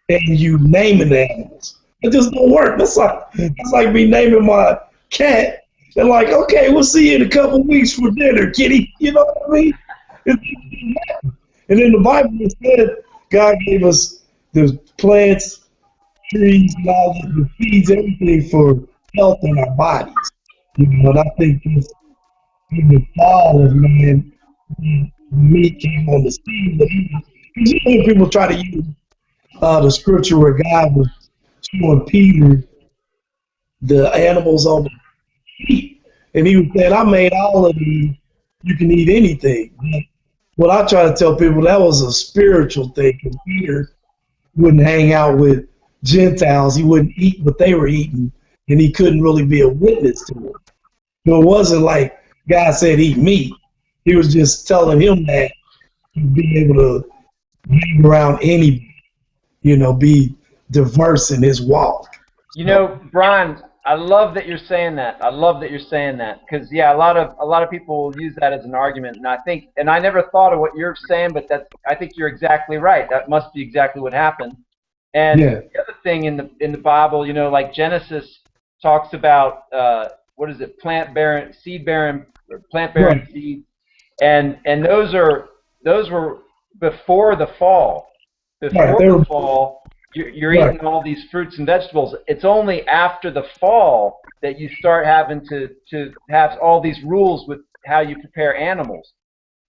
S2: and you naming the animals? It just don't work. That's like me naming my cat and like, okay, we'll see you in a couple weeks for dinner, kitty. You know what I mean? And in the Bible, it said God gave us the plants, trees, and all the feeds, everything for health in our bodies. And I think this, in the fall of man, meat came on the scene. But usually people try to use the scripture where God was showing Peter the animals on the feet. And he was saying, I made all of these. You can eat anything. What I try to tell people, that was a spiritual thing. Because Peter wouldn't hang out with Gentiles. He wouldn't eat what they were eating. And he couldn't really be a witness to them. So it wasn't like God said eat meat. He was just telling him that to be able to hang around anybody, be diverse in his walk.
S1: Brian, I love that you're saying that. I love that you're saying that because yeah, a lot of people will use that as an argument, and I never thought of what you're saying, but I think you're exactly right. That must be exactly what happened. And
S2: Yeah,
S1: the other thing in the Bible, like Genesis talks about what is it, plant bearing, seed bearing, or plant bearing
S2: right,
S1: seed, and those were before the fall.
S2: right.
S1: Before
S2: They
S1: the
S2: were
S1: fall, you're
S2: right,
S1: eating all these fruits and vegetables. It's only after the fall that you start having to have all these rules with how you prepare animals.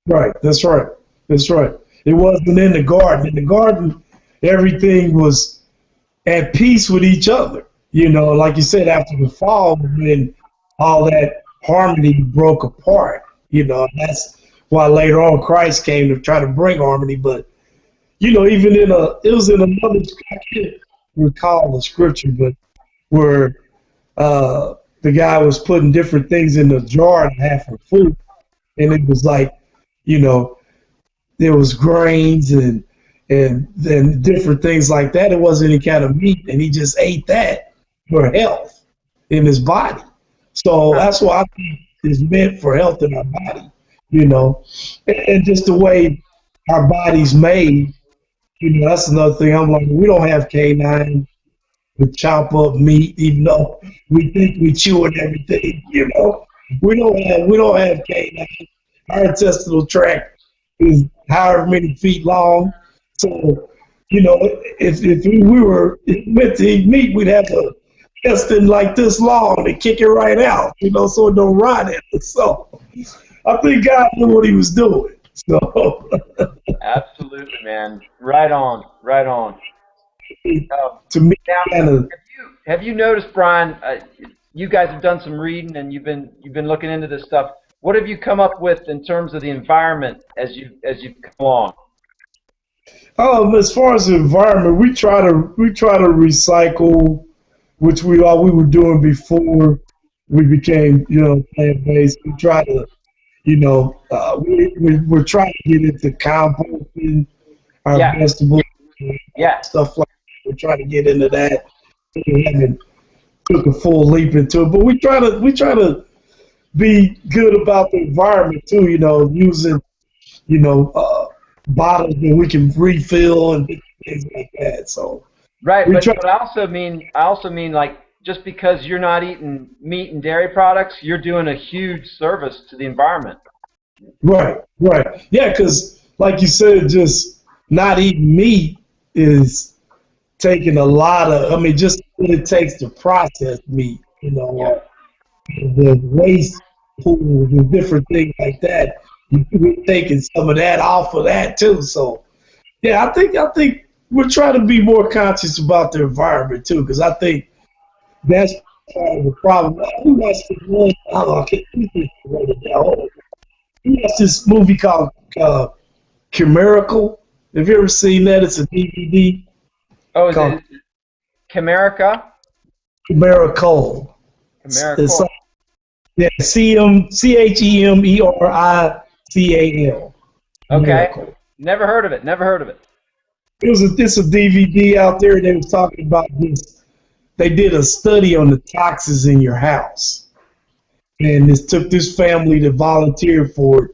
S2: right. That's right. That's right. It wasn't in the garden. In the garden, everything was at peace with each other. Like you said, after the fall, when all that harmony broke apart, and that's why later on Christ came to try to bring harmony. But even it was in another, recall the scripture, but where the guy was putting different things in the jar to have for food, and it was like, you know, there was grains and then different things like that. It wasn't any kind of meat, and he just ate that for health in his body. So that's why I think it's meant for health in our body, you know, and just the way our body's made. You know, that's another thing. I'm like, we don't have canines to chop up meat, even though we think we chewing everything. You know, we don't have canines. Our intestinal tract is however many feet long. So, you know, if we were meant to eat meat, we'd have a intestine like this long and kick it right out. You know, so it don't rot in it. So, I think God knew what He was doing. So.
S1: Absolutely, man. Right on, right on.
S2: To me,
S1: now, have you noticed, Bryan? You guys have done some reading and you've been looking into this stuff. What have you come up with in terms of the environment as you've come along?
S2: As far as the environment, we try to recycle, which we were doing before we became, you know, plant-based. We try to, you know, we're trying to get into composting our vegetables, stuff like that. We're trying to get into that. We haven't took a full leap into it, but we try to be good about the environment too. You know, using, you know, bottles that we can refill and things like that. So
S1: right, but I also mean like, just because you're not eating meat and dairy products, you're doing a huge service to the environment.
S2: Right. Yeah, because like you said, just not eating meat is taking a lot of, I mean, just what it takes to process meat, you know, the waste pools and different things like that. We're taking some of that off of that too. So, yeah, I think we're trying to be more conscious about the environment too, because I think that's part of the problem. We watched this one, I can't write it down. We watched this movie called Chimerical. Have you ever seen that? It's a DVD.
S1: Oh, is it Chimerica?
S2: Chimerical.
S1: Chimerical.
S2: Yeah, CHEMERICAL.
S1: Okay. Never heard of it.
S2: It's a DVD out there. They was talking about this. They did a study on the toxins in your house, and this took this family to volunteer for it.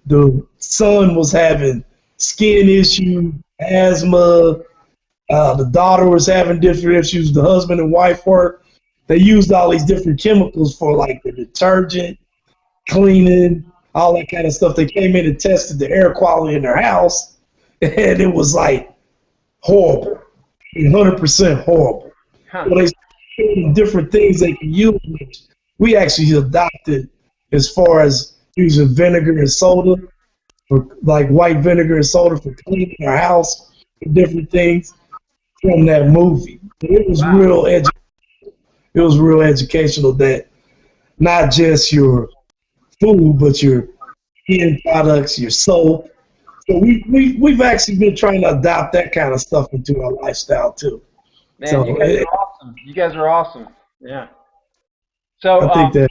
S2: The son was having skin issues, asthma. The daughter was having different issues. The husband and wife were. They used all these different chemicals for like the detergent, cleaning, all that kind of stuff. They came in and tested the air quality in their house, and it was like horrible, 100% horrible.
S1: Huh.
S2: Well, they showed different things they can use, which we actually adopted as far as using vinegar and soda, for like white vinegar and soda for cleaning our house, and different things from that movie. It was It was real educational that not just your food, but your skin products, your soap. So we've actually been trying to adopt that kind of stuff into our lifestyle too.
S1: Man,
S2: so
S1: you guys are awesome. You guys are awesome. Yeah. So
S2: I think that.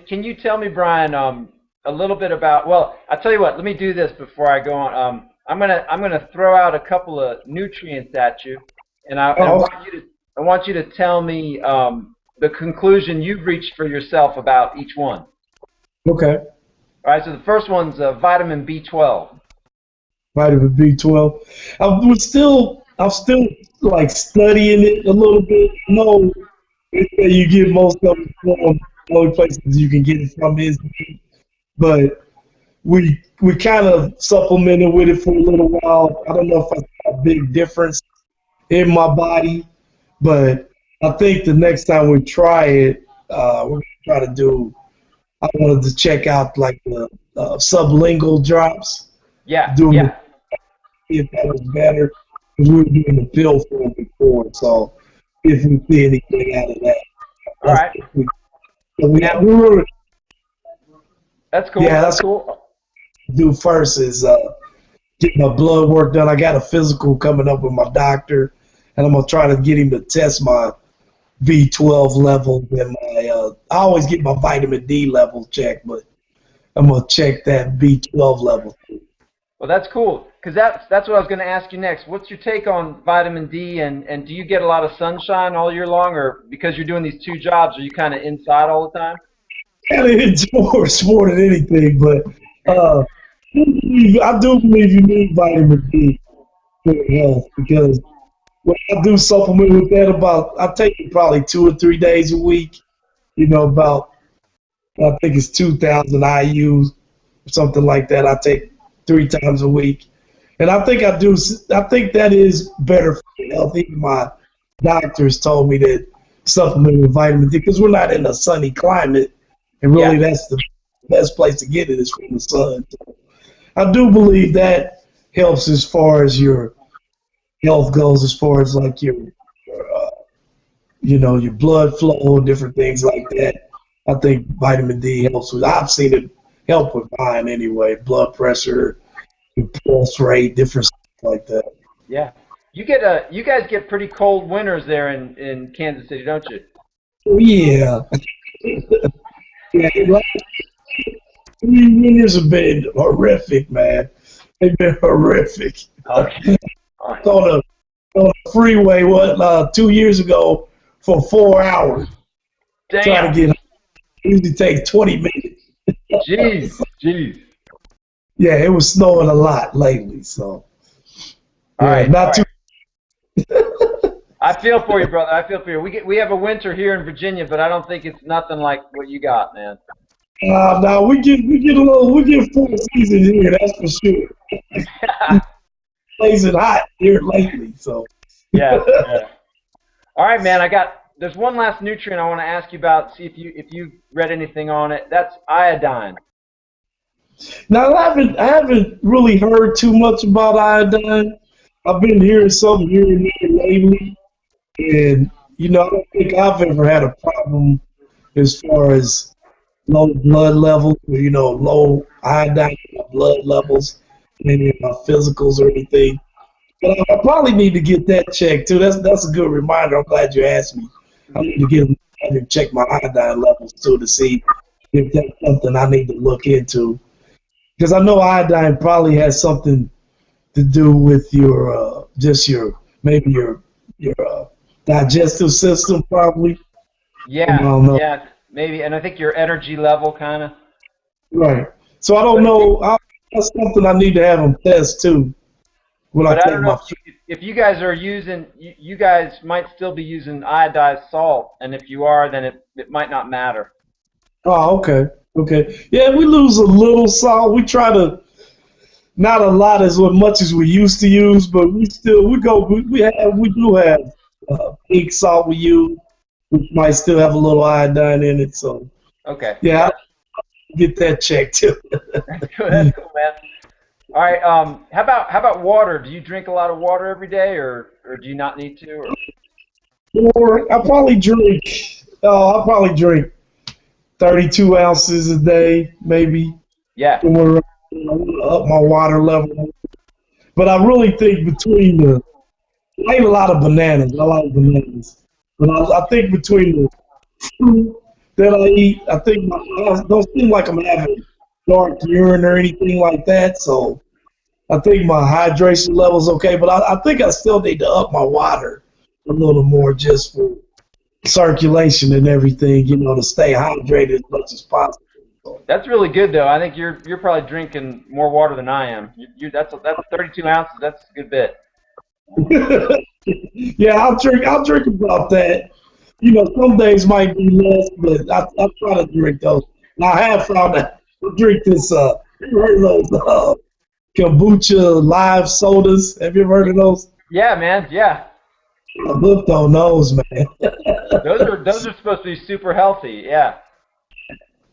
S1: Can you tell me, Bryan, a little bit about? Well, I'll tell you what. Let me do this before I go on. I'm gonna throw out a couple of nutrients at you, and I want you to tell me the conclusion you've reached for yourself about each one.
S2: Okay.
S1: All right. So the first one's vitamin B12.
S2: Vitamin B12. I'm still like studying it a little bit. No, you get most of it from the only places you can get it from is meat, but we kind of supplemented with it for a little while. I don't know if I saw a big difference in my body, but I think the next time we try it, we're gonna try to do. I wanted to check out like the sublingual drops.
S1: Yeah.
S2: If that was better, because we were doing the pill form before. So if we see anything out of that,
S1: all right. That's cool.
S2: Yeah, that's cool. Do first is get my blood work done. I got a physical coming up with my doctor and I'm gonna try to get him to test my B12 level and my. I always get my vitamin D level checked, but I'm gonna check that B12 level.
S1: Well, that's cool, because that's what I was going to ask you next. What's your take on vitamin D, and do you get a lot of sunshine all year long, or because you're doing these two jobs, are you kind of inside all the time?
S2: Kind of enjoy sport than anything, but I do believe you need vitamin D for your health because when I do supplement with that, I take it probably 2 or 3 days a week. About I think it's 2,000 IUs or something like that. I take 3 times a week, and I think I do. I think that is better for your health. Even my doctors told me that supplement with vitamin D because we're not in a sunny climate, and really that's the best place to get it is from the sun. So I do believe that helps as far as your health goes, as far as like your blood flow and different things like that. I think vitamin D helps with. I've seen it help with mine anyway. Blood pressure, your pulse rate, different stuff like that.
S1: Yeah. You guys get pretty cold winters there in Kansas City, don't you?
S2: Yeah. Yeah. Like, 3 winters have been horrific, man. They've been horrific.
S1: Okay. All right.
S2: on the freeway 2 years ago for 4 hours.
S1: Damn.
S2: Trying to get. It usually takes 20 minutes.
S1: Jeez.
S2: Yeah, it was snowing a lot lately, so.
S1: All right.
S2: Not too.
S1: I feel for you, brother. I feel for you. We have a winter here in Virginia, but I don't think it's nothing like what you got, man.
S2: No, we get full season here. That's for sure. Blazing hot here lately, so.
S1: Yeah. All right, man. There's one last nutrient I want to ask you about. See if you read anything on it. That's iodine.
S2: Now I haven't really heard too much about iodine. I've been hearing something here and there lately, and I don't think I've ever had a problem as far as low blood levels, or, low iodine in my blood levels, maybe in my physicals or anything. But I probably need to get that checked too. That's a good reminder. I'm glad you asked me. I need to check my iodine levels too to see if that's something I need to look into. Because I know iodine probably has something to do with your digestive system, probably.
S1: Yeah, maybe, and I think your energy level, kind of.
S2: Right. So I don't know. That's something I need to have them test too.
S1: But I don't know if you guys are using. You guys might still be using iodized salt, and if you are, then it might not matter.
S2: Oh, okay. Okay. Yeah, we lose a little salt. We try to, not a lot as much as we used to use, but we do have pink salt we use, which might still have a little iodine in it. So.
S1: Okay.
S2: Yeah, I'll get that checked too.
S1: That's cool, man. All right. How about water? Do you drink a lot of water every day, or do you not need to?
S2: Or I probably drink. I'll probably drink 32 ounces a day, maybe.
S1: Yeah.
S2: Or up my water level. But I really think I eat a lot of bananas. I like bananas. But I think between the fruit that I eat, I don't seem like I'm having dark urine or anything like that. So I think my hydration level's okay. But I think I still need to up my water a little more just for circulation and everything, to stay hydrated as much as possible.
S1: That's really good, though. I think you're probably drinking more water than I am. That's 32 ounces. That's a good bit.
S2: Yeah, I'll drink about that. Some days might be less, but I try to drink those. Now I have found that I drink this. You heard of those kombucha live sodas? Have you ever heard of those?
S1: Yeah, man. Yeah.
S2: I looked on those, man.
S1: those are supposed to be super healthy. Yeah.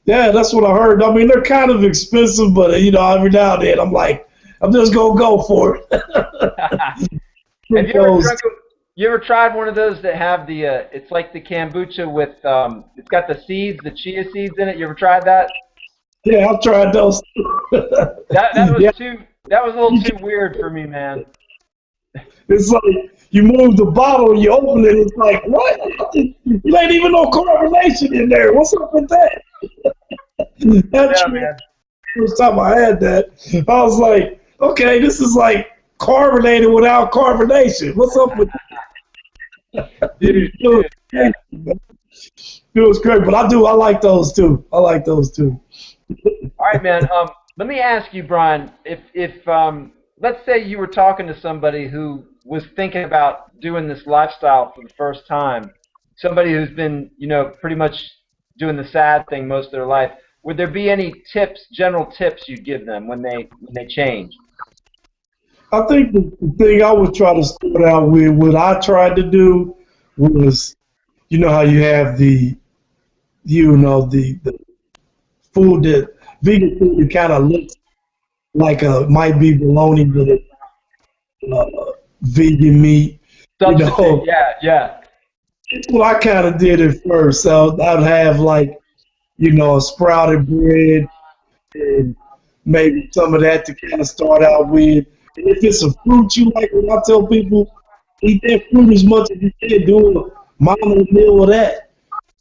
S2: Yeah, that's what I heard. I mean, they're kind of expensive, but every now and then I'm like, I'm just gonna go for it.
S1: Have you ever tried one of those that have the? It's like the kombucha with it's got the seeds, the chia seeds in it. You ever tried that?
S2: Yeah, I've tried those.
S1: That was a little too weird for me, man.
S2: It's like You move the bottle, you open it, it's like, what? You ain't even no carbonation in there. What's up with that? That's
S1: Yeah,
S2: true.
S1: man.
S2: First time I had that, I was like, okay, this is like carbonated without carbonation. What's up with
S1: Dude,
S2: it? It was great, but I like those too. I like those too.
S1: all right, man. Let me ask you, Brian, if let's say you were talking to somebody who was thinking about doing this lifestyle for the first time, somebody who's been, pretty much doing the sad thing most of their life, would there be any tips, general tips you'd give them when they change?
S2: I think the thing I would try to start out with, what I tried to do was, you know how you have the food that vegan food that kind of looks like might be bologna, but it's vegan meat.
S1: Substitute, yeah, yeah.
S2: That's what I kind of did at first. So I'd have like, a sprouted bread and maybe some of that to kind of start out with. And if it's a fruit you like, when I tell people, eat that fruit as much as you can, do a mindful meal of that.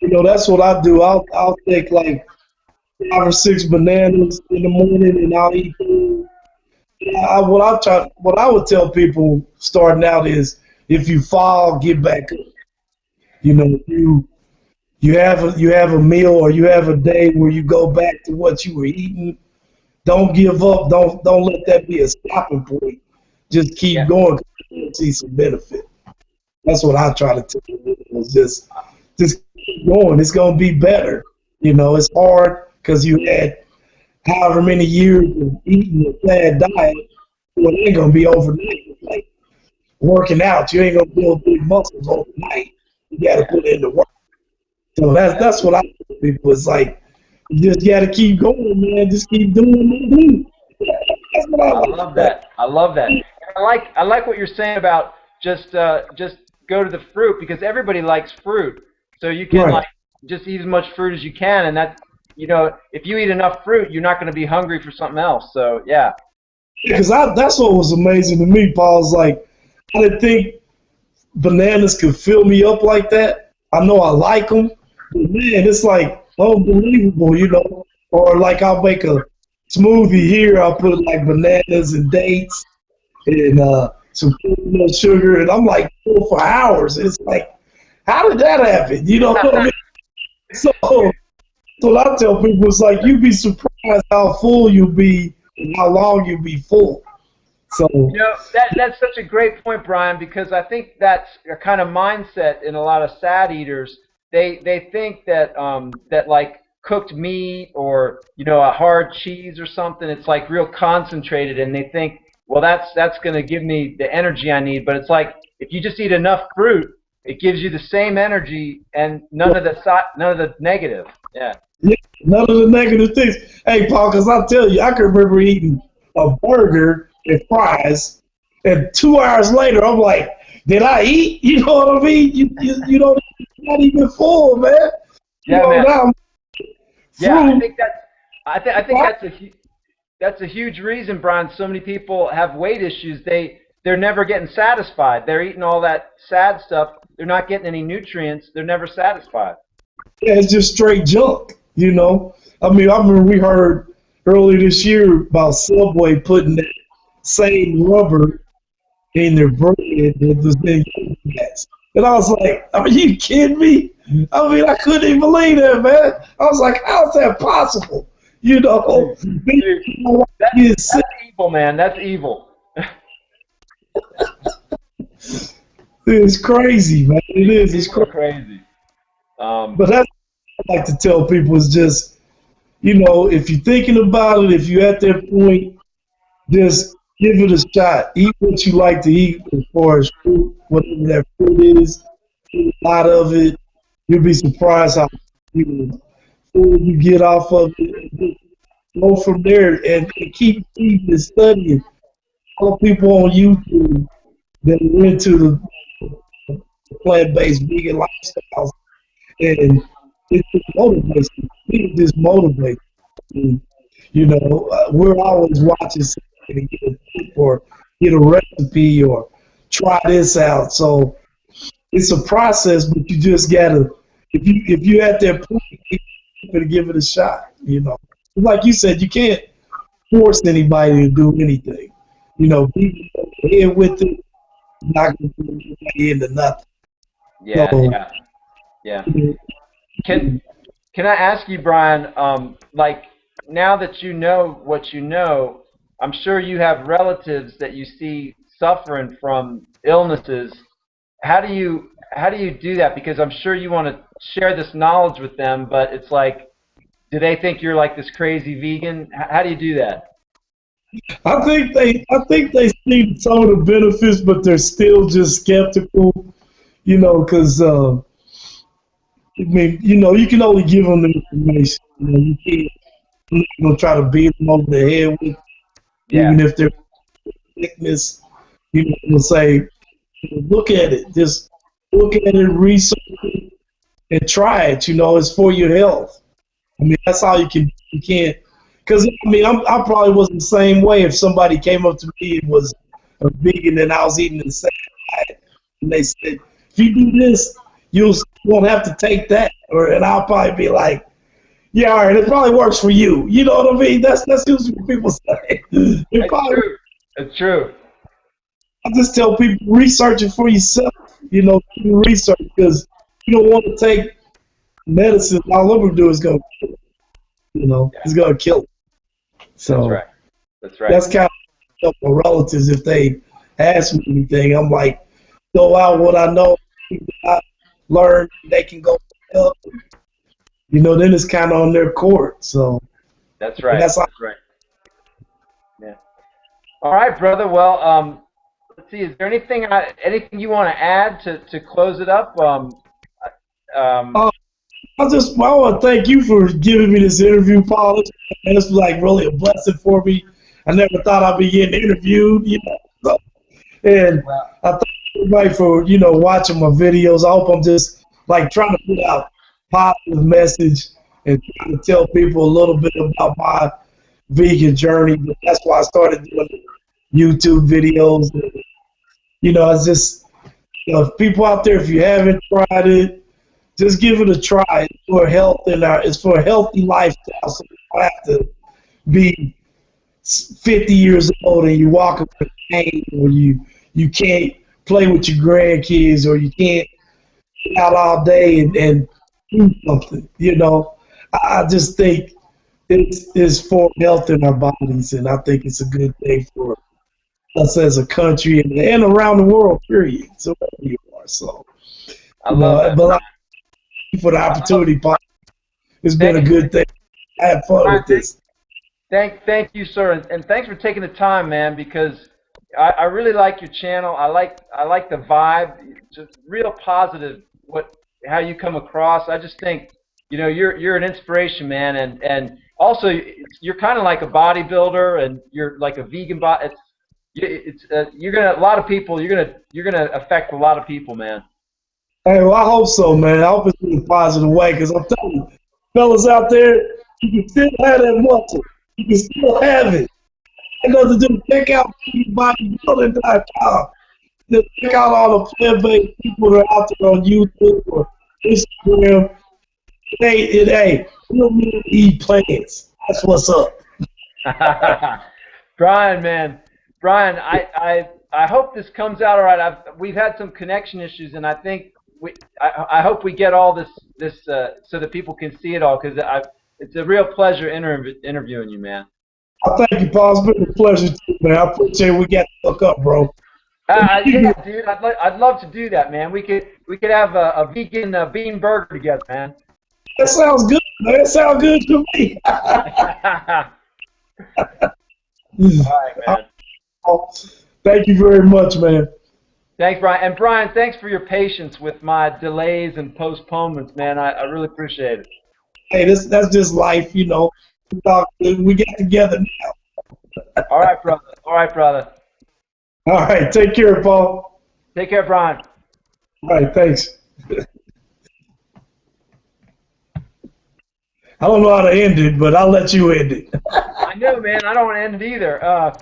S2: That's what I do. I'll take like 5 or 6 bananas in the morning, and I'll eat those. What I would tell people starting out is, if you fall, get back up. You have a meal or you have a day where you go back to what you were eating. Don't give up. Don't let that be a stopping point. Just keep going, 'cause you'll see some benefit. That's what I try to tell people. Just keep going. It's gonna be better. It's hard because you had however many years of eating a bad diet. Well, it ain't gonna be overnight. It's like working out. You ain't gonna build big muscles overnight. You gotta put in the work. So that's what I tell people. It's like, you just gotta keep going, man. Just keep doing what you do. That's what I
S1: I
S2: like.
S1: love that. I love that. I like what you're saying about just go to the fruit, because everybody likes fruit. So you can
S2: Right.
S1: just eat as much fruit as you can, and that if you eat enough fruit, you're not going to be hungry for something else. So yeah.
S2: Because that's what was amazing to me, Paul. Is like, I didn't think bananas could fill me up like that. I know I like them, but man, it's like unbelievable. Or like, I'll make a smoothie here. I'll put like bananas and dates and some coconut sugar, and I'm like full for hours. It's like, how did that happen? What I mean? So what I tell people is like, you'd be surprised how full you'll be and how long you'll be full. So
S1: That's such a great point, Brian, because I think that's a kind of mindset in a lot of sad eaters. They think that that like cooked meat or a hard cheese or something, it's like real concentrated, and they think, well, that's going to give me the energy I need. But it's like, if you just eat enough fruit, it gives you the same energy and none of the negative. Yeah.
S2: yeah, none of the negative things. Hey, Paul, because I tell you, I can remember eating a burger and fries, and 2 hours later, I'm like, did I eat? You know what I mean? You don't, you're not even full, man.
S1: Yeah, man.
S2: Now,
S1: Yeah, I
S2: fruit,
S1: think that's a huge reason, Brian. So many people have weight issues. They're never getting satisfied. They're eating all that sad stuff. They're not getting any nutrients. They're never satisfied.
S2: yeah, it's just straight junk. I mean, I remember we heard earlier this year about Subway putting that same rubber in their bread that was in gas. And I was like, are you kidding me? I mean, I couldn't even believe that, man. I was like, how's that possible?
S1: Dude,
S2: Get sick.
S1: that's evil, man. That's evil.
S2: It's crazy, man. It is. It's
S1: People are
S2: crazy.
S1: crazy.
S2: But that's what I like to tell people is just, if you're thinking about it, if you're at that point, just give it a shot. Eat what you like to eat as far as fruit, whatever that fruit is. Eat a lot of it. You'll be surprised how food you get off of it. And just go from there and keep eating and studying. All people on YouTube that went to the plant-based vegan lifestyles, and it just motivates you. It just motivates you. We're always watching something to get a tip or get a recipe or try this out. So it's a process, but you just gotta, if you at that point, you gotta give it a shot. You know, like you said, you can't force anybody to do anything. You know, be here with it, not gonna do anybody into nothing.
S1: Yeah,
S2: So,
S1: yeah, yeah. Can I ask you, Bryan? Like now that you know what you know, I'm sure you have relatives that you see suffering from illnesses. How do you do that? Because I'm sure you want to share this knowledge with them, but it's like, do they think you're like this crazy vegan? How do you do that?
S2: I think they see some of the benefits, but they're still just skeptical. You know, because I mean, you know, you can only give them the information. You know, you can't. I'm not gonna try to beat them over the head with,
S1: Yeah,
S2: even if they're sickness. You know, I'm gonna say, look at it. Just look at it, research it, and try it. You know, it's for your health. I mean, that's how you can. You can't. Because I mean, I probably was the same way if somebody came up to me and was a vegan and I was eating the same diet, and they said, if you do this, you won't have to take that, or and I'll probably be like, yeah, all right, it probably works for you. You know what I mean? That's usually what people say. It
S1: it's
S2: probably.
S1: true. It's true.
S2: I just tell people research it for yourself. You know, do research because you don't want to take medicine. All I'm gonna do is go. You know,
S1: Yeah,
S2: it's gonna kill it.
S1: that's
S2: So
S1: right. That's right.
S2: that's kind of help my relatives if they ask me anything. I'm like, go out what I know, what I learned, they can go help. You know, then it's kind of on their court. So
S1: That's
S2: and
S1: right.
S2: that's how.
S1: That's right. Yeah. All right, brother. Well, let's see. Is there anything you want to add to close it up? Um,
S2: Uh, I want to thank you for giving me this interview, Paul. And this was like really a blessing for me. I never thought I'd be getting interviewed, you know. So, and
S1: well,
S2: I thank everybody for watching my videos. I hope I'm just like trying to put out positive message and trying to tell people a little bit about my vegan journey. But that's why I started doing YouTube videos. It's just if people out there, if you haven't tried it, just give it a try. It's for health and it's for a healthy lifestyle. So you don't have to be 50 years old and you walk with a cane, or you can't play with your grandkids, or you can't get out all day and do something. I just think it's for health in our bodies, and I think it's a good thing for us as a country and around the world. Period. So wherever you are. So
S1: I love that,
S2: but
S1: Bryan.
S2: thank you for the
S1: I love.
S2: opportunity, Paul. It's been a
S1: Thank,
S2: good thing. I had fun
S1: Bryan,
S2: with this.
S1: thank you, sir, and thanks for taking the time, man. Because I really like your channel. I like the vibe. Just real positive. How you come across. I just think you're an inspiration, man, and also you're kind of like a bodybuilder, and you're like a vegan body. You're gonna a lot of people. You're gonna affect a lot of people, man.
S2: Hey, well, I hope so, man. I hope it's in a positive way, because I'm telling you, fellas out there, you can still have that muscle. You can still have it. It doesn't do. Check out bodybuilding.com. Just check out all the plant-based people that are out there on YouTube or Instagram. Hey, we don't need to eat plants. That's what's up.
S1: Bryan, man, Bryan, I hope this comes out all right. We've had some connection issues, and I think I hope we get all this so that people can see it all, because it's a real pleasure interviewing you, man.
S2: I thank you, Paul. It's been a pleasure, too, man. I appreciate we got to hook up, bro.
S1: Yeah, dude, I'd love to do that, man. We could have a vegan bean burger together, man.
S2: That sounds good, man. That sounds good to me.
S1: All right, man.
S2: Thank you very much, man.
S1: Thanks, Bryan. And Bryan, thanks for your patience with my delays and postponements, man. I really appreciate it.
S2: Hey, that's just life, you know. We get together now.
S1: All right, brother. All right, brother.
S2: All right, take care, Paul.
S1: Take care, Bryan.
S2: All right, thanks. I don't know how to end it, but I'll let you end it.
S1: I know, man. I don't want to end it either.